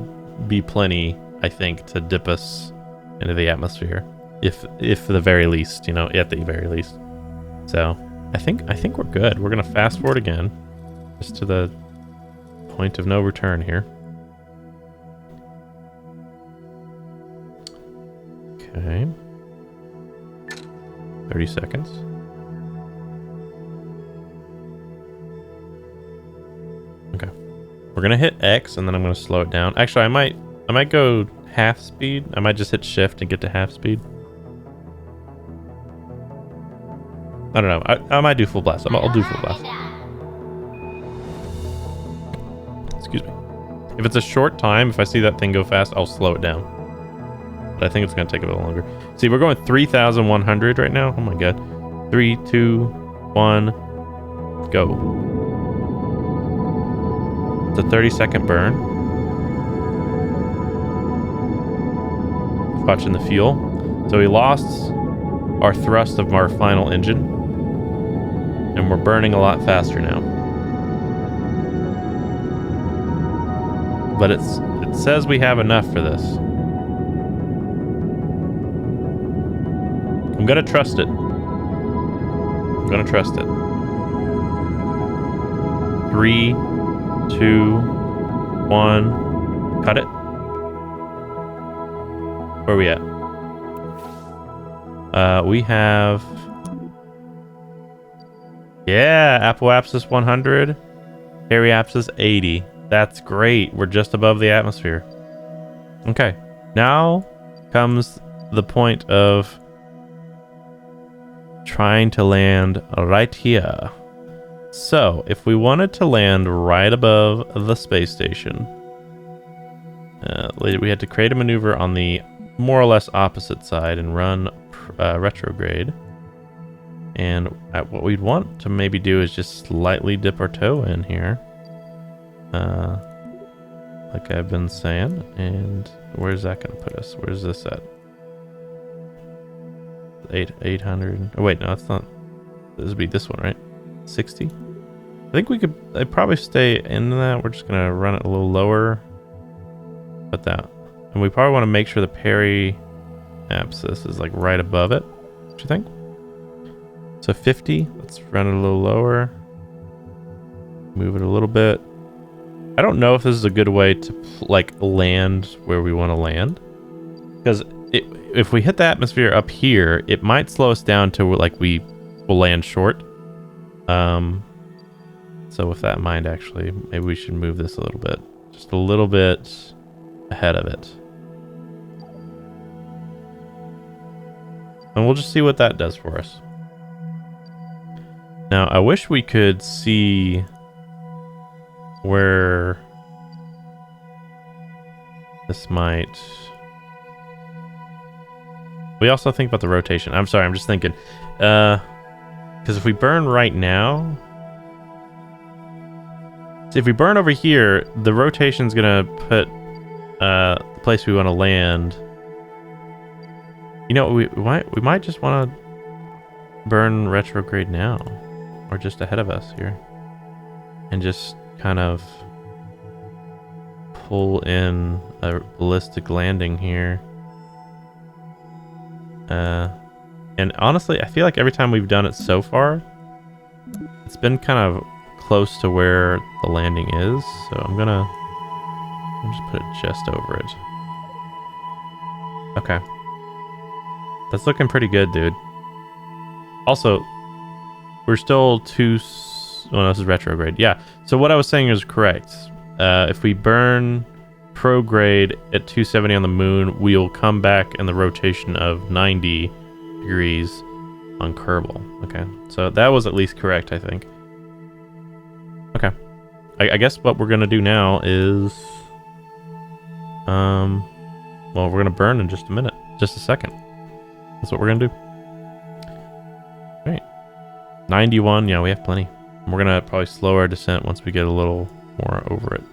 be plenty, I think, to dip us into the atmosphere. If the very least, you know, at the very least. So, I think we're good. We're gonna fast forward again, just to the point of no return here. Okay. 30 seconds. Okay. We're gonna hit X and then I'm gonna slow it down. Actually, I might go half speed. I might just hit shift and get to half speed. I don't know. I might do full blast. I'll do full blast. Excuse me. If it's a short time, if I see that thing go fast, I'll slow it down. But I think it's going to take a little longer. See, we're going 3,100 right now. Oh my god. 3, 2, 1, go. It's a 30-second burn. Watching the fuel. So we lost our thrust of our final engine. And we're burning a lot faster now. But it says we have enough for this. I'm gonna trust it. I'm gonna trust it. 3, 2, 1. Cut it. Where are we at? We have... Yeah, Apoapsis 100. Periapsis 80. That's great. We're just above the atmosphere. Okay. Now comes the point of trying to land right here. So, if we wanted to land right above the space station, we had to create a maneuver on the more or less opposite side and run retrograde. And what we'd want to maybe do is just slightly dip our toe in here. Like I've been saying. And where's that going to put us? Where's this at? 800. Oh, wait, no, it's not. This would be this one, right? 60? I think we could... I'd probably stay in that. We're just going to run it a little lower. Put that. And we probably want to make sure the periapsis is like right above it. What do you think? So 50, let's run it a little lower. Move it a little bit. I don't know if this is a good way to like land where we want to land. Because if we hit the atmosphere up here, it might slow us down to like we will land short. So with that in mind, actually, maybe we should move this a little bit. Just a little bit ahead of it. And we'll just see what that does for us. Now, I wish we could see where this might... We also think about the rotation. I'm sorry, I'm just thinking. Because if we burn right now... See, if we burn over here, the rotation's going to put the place we want to land... You know, we might just want to burn retrograde now. Or just ahead of us here. And just kind of pull in a ballistic landing here. And honestly, I feel like every time we've done it so far, it's been kind of close to where the landing is. So I'm just put it just over it. Okay. That's looking pretty good, dude. Also, we're still well, this is retrograde. Yeah. So what I was saying is correct. If we burn prograde at 270 on the moon, we'll come back in the rotation of 90 degrees on Kerbal. Okay. So that was at least correct, I think. Okay. I guess what we're going to do now is... well, we're going to burn in just a minute. Just a second. That's what we're going to do. All right. 91. Yeah, we have plenty. We're going to probably slow our descent once we get a little more over it.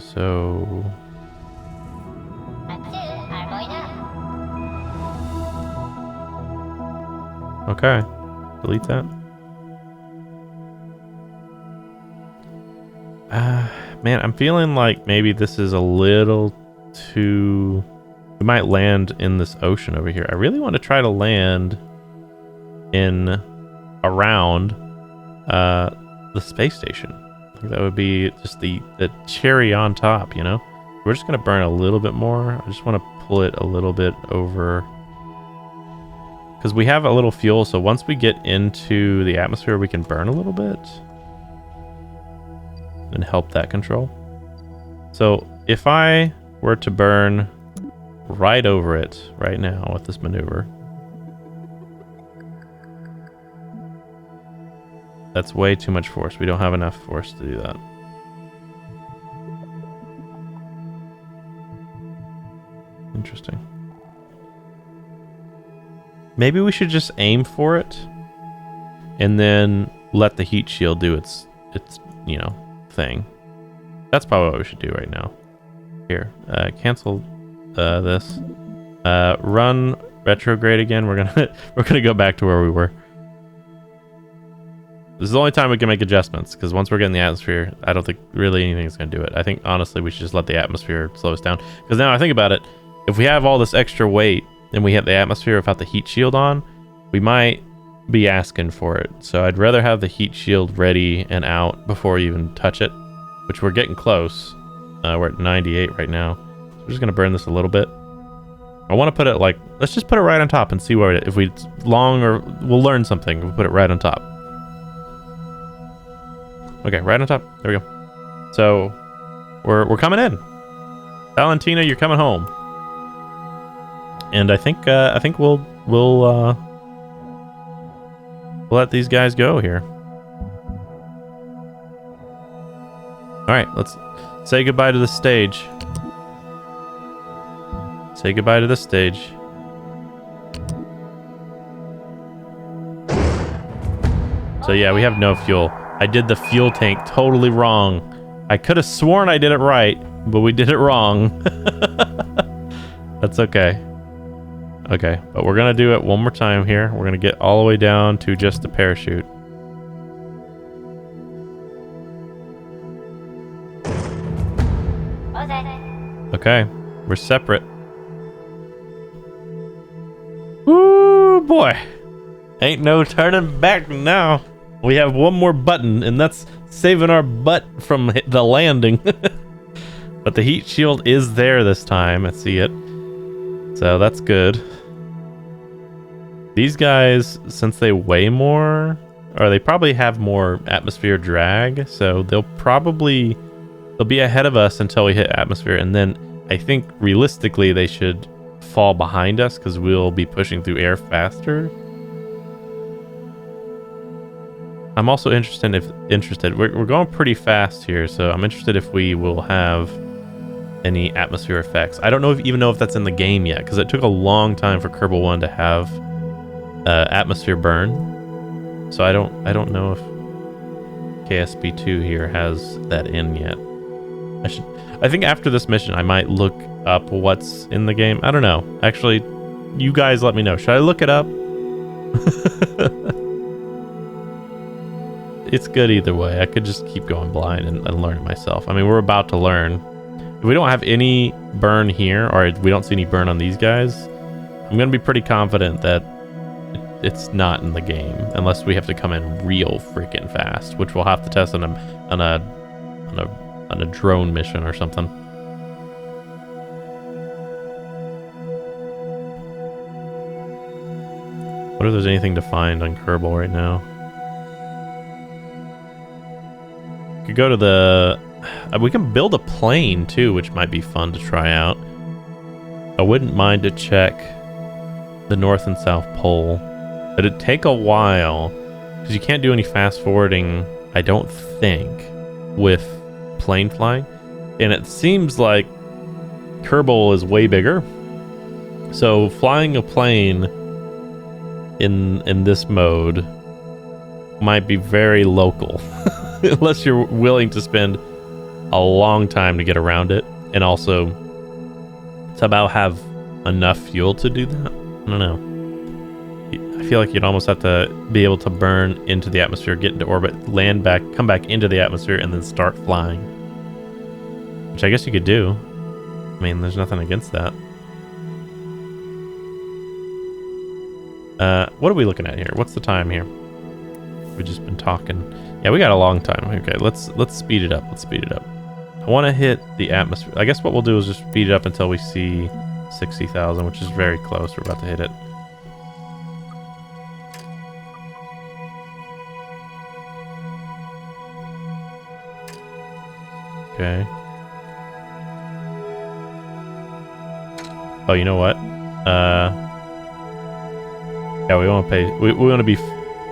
So... Okay. Delete that. Man, I'm feeling like maybe this is a little too... We might land in this ocean over here. I really want to try to land in around the space station. I think that would be just the cherry on top, you know? We're just going to burn a little bit more. I just want to pull it a little bit over. Because we have a little fuel, so once we get into the atmosphere, we can burn a little bit. And help that control. So if I were to burn right over it right now with this maneuver, that's way too much force. We don't have enough force to do that. Interesting. Maybe we should just aim for it and then let the heat shield do its you know, thing. That's probably what we should do right now. Here, cancel this. Run retrograde again. We're gonna go back to where we were. This is the only time we can make adjustments, because once we're getting the atmosphere, I don't think really anything's gonna do it. I think honestly we should just let the atmosphere slow us down. Because now I think about it, if we have all this extra weight and we hit the atmosphere without the heat shield on, we might be asking for it. So I'd rather have the heat shield ready and out before you even touch it, which we're getting close. We're at 98 right now. So we're just gonna burn this a little bit. I want to put it like, let's just put it right on top and see where if we long, or we'll learn something. We'll put it right on top. Okay, right on top. There we go. So we're coming in. Valentina, you're coming home. And I think we'll let these guys go here. All right, let's say goodbye to the stage. Say goodbye to this stage. So yeah, we have no fuel. I did the fuel tank totally wrong. I could have sworn I did it right, but we did it wrong. That's okay. Okay, but we're gonna do it one more time here. We're gonna get all the way down to just the parachute. Okay, we're separate. Ooh, boy. Ain't no turning back now. We have one more button, and that's saving our butt from the landing. But the heat shield is there this time. I see it. So that's good. These guys, since they weigh more, or they probably have more atmosphere drag, so they'll be ahead of us until we hit atmosphere, and then I think realistically they should fall behind us because we'll be pushing through air faster. I'm also interested. We're going pretty fast here, so I'm interested if we will have any atmosphere effects. I don't know even know if that's in the game yet, because it took a long time for Kerbal 1 to have atmosphere burn. So I don't know if KSP2 here has that in yet. I think after this mission I might look up what's in the game. I don't know. Actually, you guys let me know. Should I look it up? It's good either way. I could just keep going blind and learn it myself. I mean, we're about to learn. If we don't have any burn here, or we don't see any burn on these guys, I'm going to be pretty confident that it's not in the game, unless we have to come in real freaking fast, which we'll have to test on a drone mission or something. What if there's anything to find on Kerbal right now? Could go to the... we can build a plane too, which might be fun to try out. I wouldn't mind to check the North and South Pole. But it'd take a while, because you can't do any fast forwarding, I don't think, with plane flying. And it seems like Kerbal is way bigger. So flying a plane in this mode might be very local. Unless you're willing to spend a long time to get around it, and also somehow have enough fuel to do that. I don't know. I feel like you'd almost have to be able to burn into the atmosphere, get into orbit, land back, come back into the atmosphere, and then start flying. Which I guess you could do. I mean, there's nothing against that. What are we looking at here? What's the time here? We've just been talking. Yeah, we got a long time. Okay, let's speed it up. Let's speed it up. I want to hit the atmosphere. I guess what we'll do is just speed it up until we see 60,000, which is very close. We're about to hit it. Okay. Oh, you know what? Yeah, we want to pay. We want to be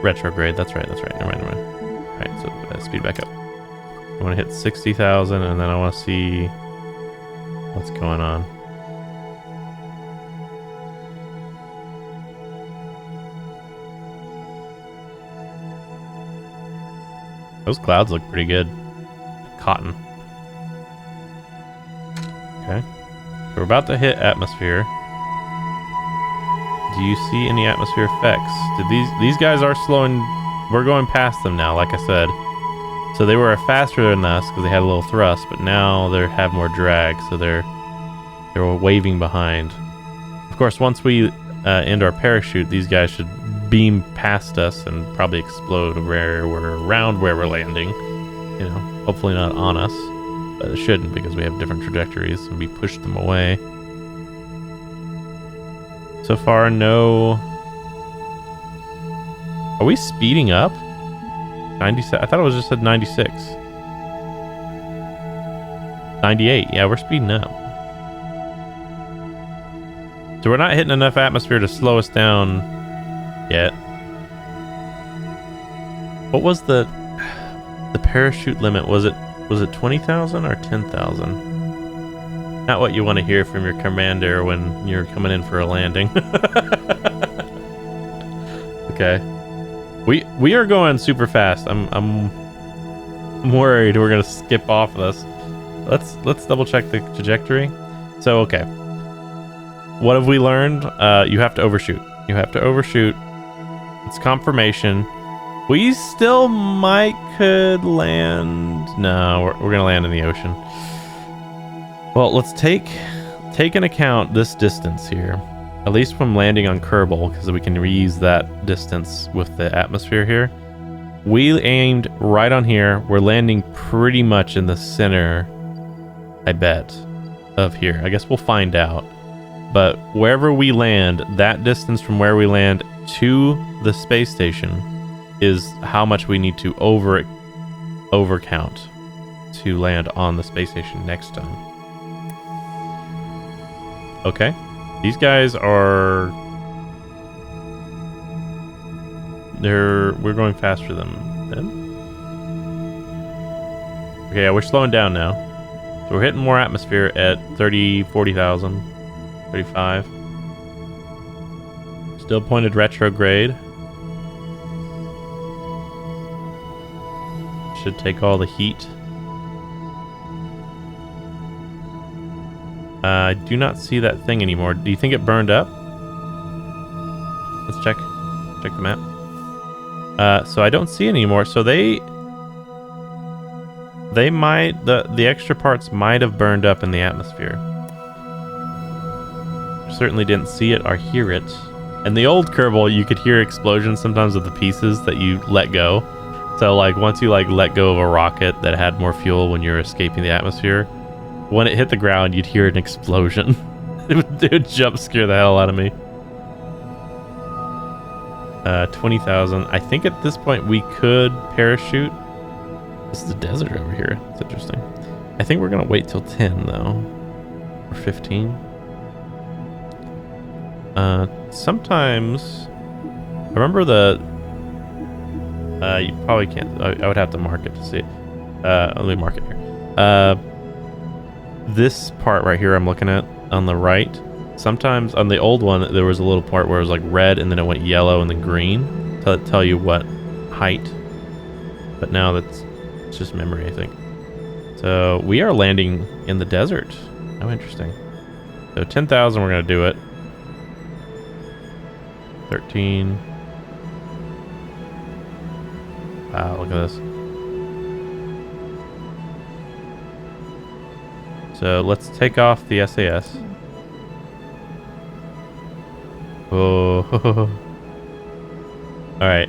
retrograde. That's right. That's right. Never mind. Never mind. All right, so speed back up. I want to hit 60,000, and then I want to see what's going on. Those clouds look pretty good. Cotton. Okay. So we're about to hit atmosphere. Do you see any atmosphere effects? These guys are slowing. We're going past them now, like I said. So they were faster than us because they had a little thrust, but now they have more drag, so they're waving behind. Of course, once we end our parachute, these guys should beam past us and probably explode where we're around where we're landing. You know, hopefully not on us, but it shouldn't because we have different trajectories and we push them away. So far, no. Are we speeding up? 97. I thought it was just at 96. 98. Yeah, we're speeding up. So we're not hitting enough atmosphere to slow us down yet. What was the parachute limit? Was it 20,000 or 10,000? Not what you want to hear from your commander when you're coming in for a landing. Okay. We are going super fast. I'm worried we're gonna skip off this. Let's double check the trajectory. So okay. What have we learned? You have to overshoot. You have to overshoot. It's confirmation. We still could land. No, we're gonna land in the ocean. Well, let's take into account this distance here. At least from landing on Kerbal, because we can reuse that distance with the atmosphere here. We aimed right on here. We're landing pretty much in the center, I bet, of here. I guess we'll find out. But wherever we land, that distance from where we land to the space station is how much we need to overcount to land on the space station next time. Okay. These guys are... We're going faster than them. Okay, yeah, we're slowing down now. So we're hitting more atmosphere at 30, 40,000. 35. Still pointed retrograde. Should take all the heat. I do not see that thing anymore. Do you think it burned up? Let's check. Check the map. So I don't see it anymore. So they might, the extra parts might have burned up in the atmosphere. Certainly didn't see it or hear it. And the old Kerbal, you could hear explosions sometimes of the pieces that you let go. So like once you like let go of a rocket that had more fuel when you're escaping the atmosphere, when it hit the ground, you'd hear an explosion. it would jump scare the hell out of me. 20,000. I think at this point we could parachute. This is a desert over here. It's interesting. I think we're gonna wait till 10 though, or 15. Sometimes I remember you probably can't. I would have to mark it to see it. Let me mark it here. This part right here I'm looking at on the right. Sometimes on the old one there was a little part where it was like red and then it went yellow and then green to tell you what height. But now it's just memory, I think. So we are landing in the desert. How interesting. So 10,000, we're gonna do it. 13. Wow, look at this. So let's take off the SAS. Oh. Alright.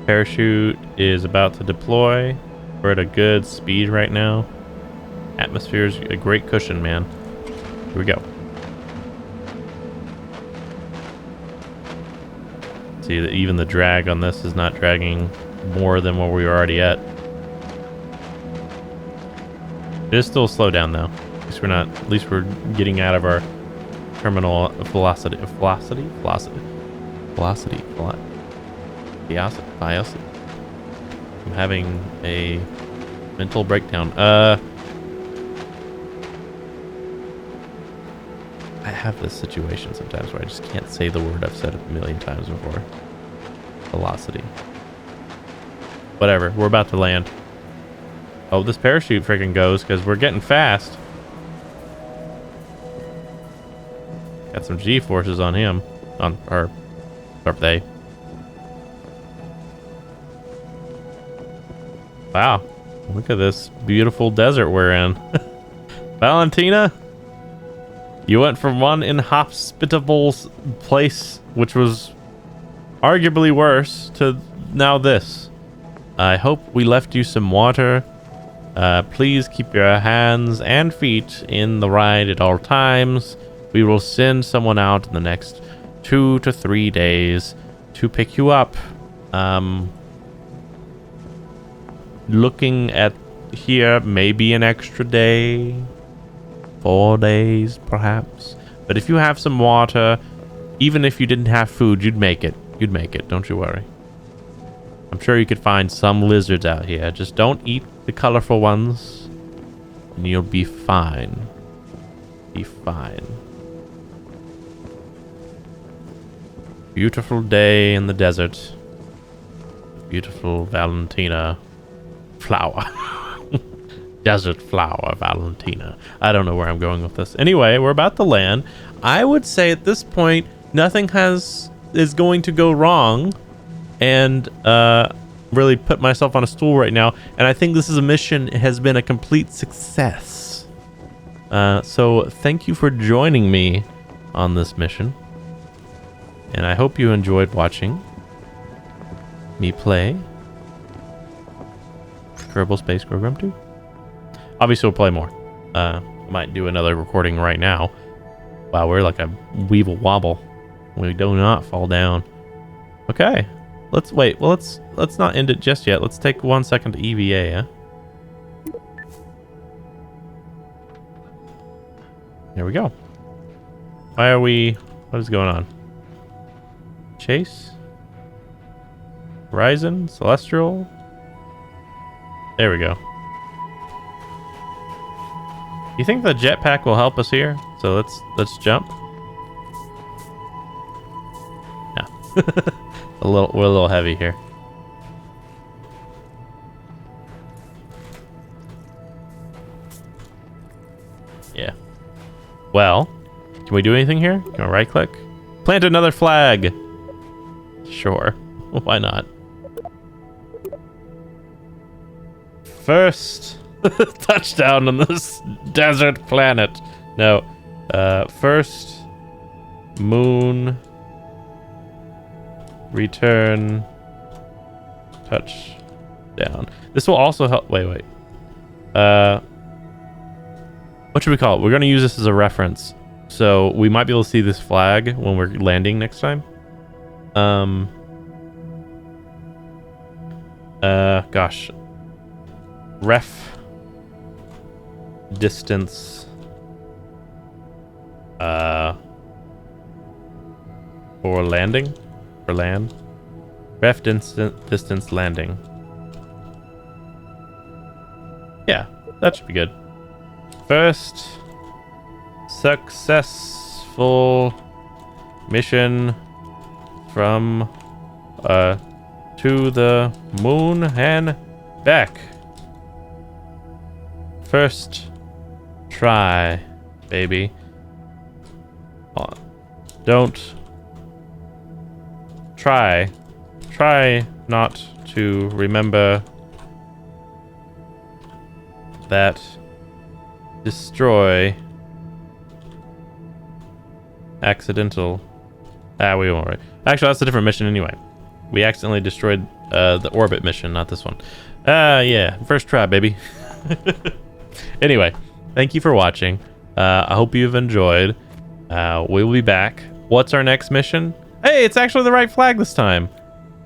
Parachute is about to deploy. We're at a good speed right now. Atmosphere's a great cushion, man. Here we go. See that even the drag on this is not dragging more than where we were already at. It is still slow down though. At least we're getting out of our terminal velocity. I'm having a mental breakdown. I have this situation sometimes where I just can't say the word I've said a million times before. Velocity. Whatever, we're about to land. Oh, this parachute freaking goes because we're getting fast. Got some G-forces on him. Or they. Wow. Look at this beautiful desert we're in. Valentina? You went from one inhospitable place, which was arguably worse, to now this. I hope we left you some water. Please keep your hands and feet in the ride at all times. We will send someone out in the next 2 to 3 days to pick you up. Looking at here, maybe an extra day. 4 days, perhaps. But if you have some water, even if you didn't have food, you'd make it. You'd make it, don't you worry. I'm sure you could find some lizards out here. Just don't eat the colorful ones, and you'll be fine. Be fine. Beautiful day in the desert. Beautiful Valentina flower. Desert flower Valentina. I don't know where I'm going with this. Anyway, we're about to land. I would say at this point, nothing is going to go wrong. And really put myself on a stool right now. And I think this is a mission has been a complete success. So thank you for joining me on this mission. And I hope you enjoyed watching me play Kerbal Space Program 2. Obviously, we'll play more. Might do another recording right now. Wow, we're like a weevil wobble. We do not fall down. Okay, let's wait. Well, let's not end it just yet. Let's take 1 second to EVA. Yeah? There we go. Why are we... What is going on? Chase? Horizon? Celestial? There we go. You think the jetpack will help us here? So let's jump. No. We're a little heavy here. Yeah. Well, can we do anything here? Can we right click? Plant another flag. Sure. Why not? First touchdown on this desert planet. No. First moon return touchdown. This will also help. Wait. What should we call it? We're going to use this as a reference. So we might be able to see this flag when we're landing next time. Gosh. Ref distance for landing? For land? Ref distance landing. Yeah, that should be good. First successful mission from to the moon and back. First try, baby. Hold on. Don't try not to remember that destroy accidental. We won't worry. Actually, that's a different mission anyway. We accidentally destroyed the orbit mission, not this one. Yeah, first try, baby. Anyway, thank you for watching. I hope you've enjoyed. We'll be back. What's our next mission? Hey, it's actually the right flag this time.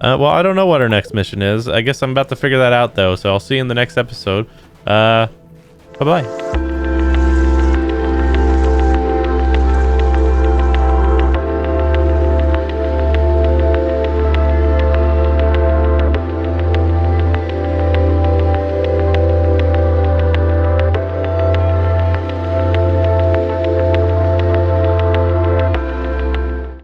Well, I don't know what our next mission is. I guess I'm about to figure that out, though, so I'll see you in the next episode. Bye-bye.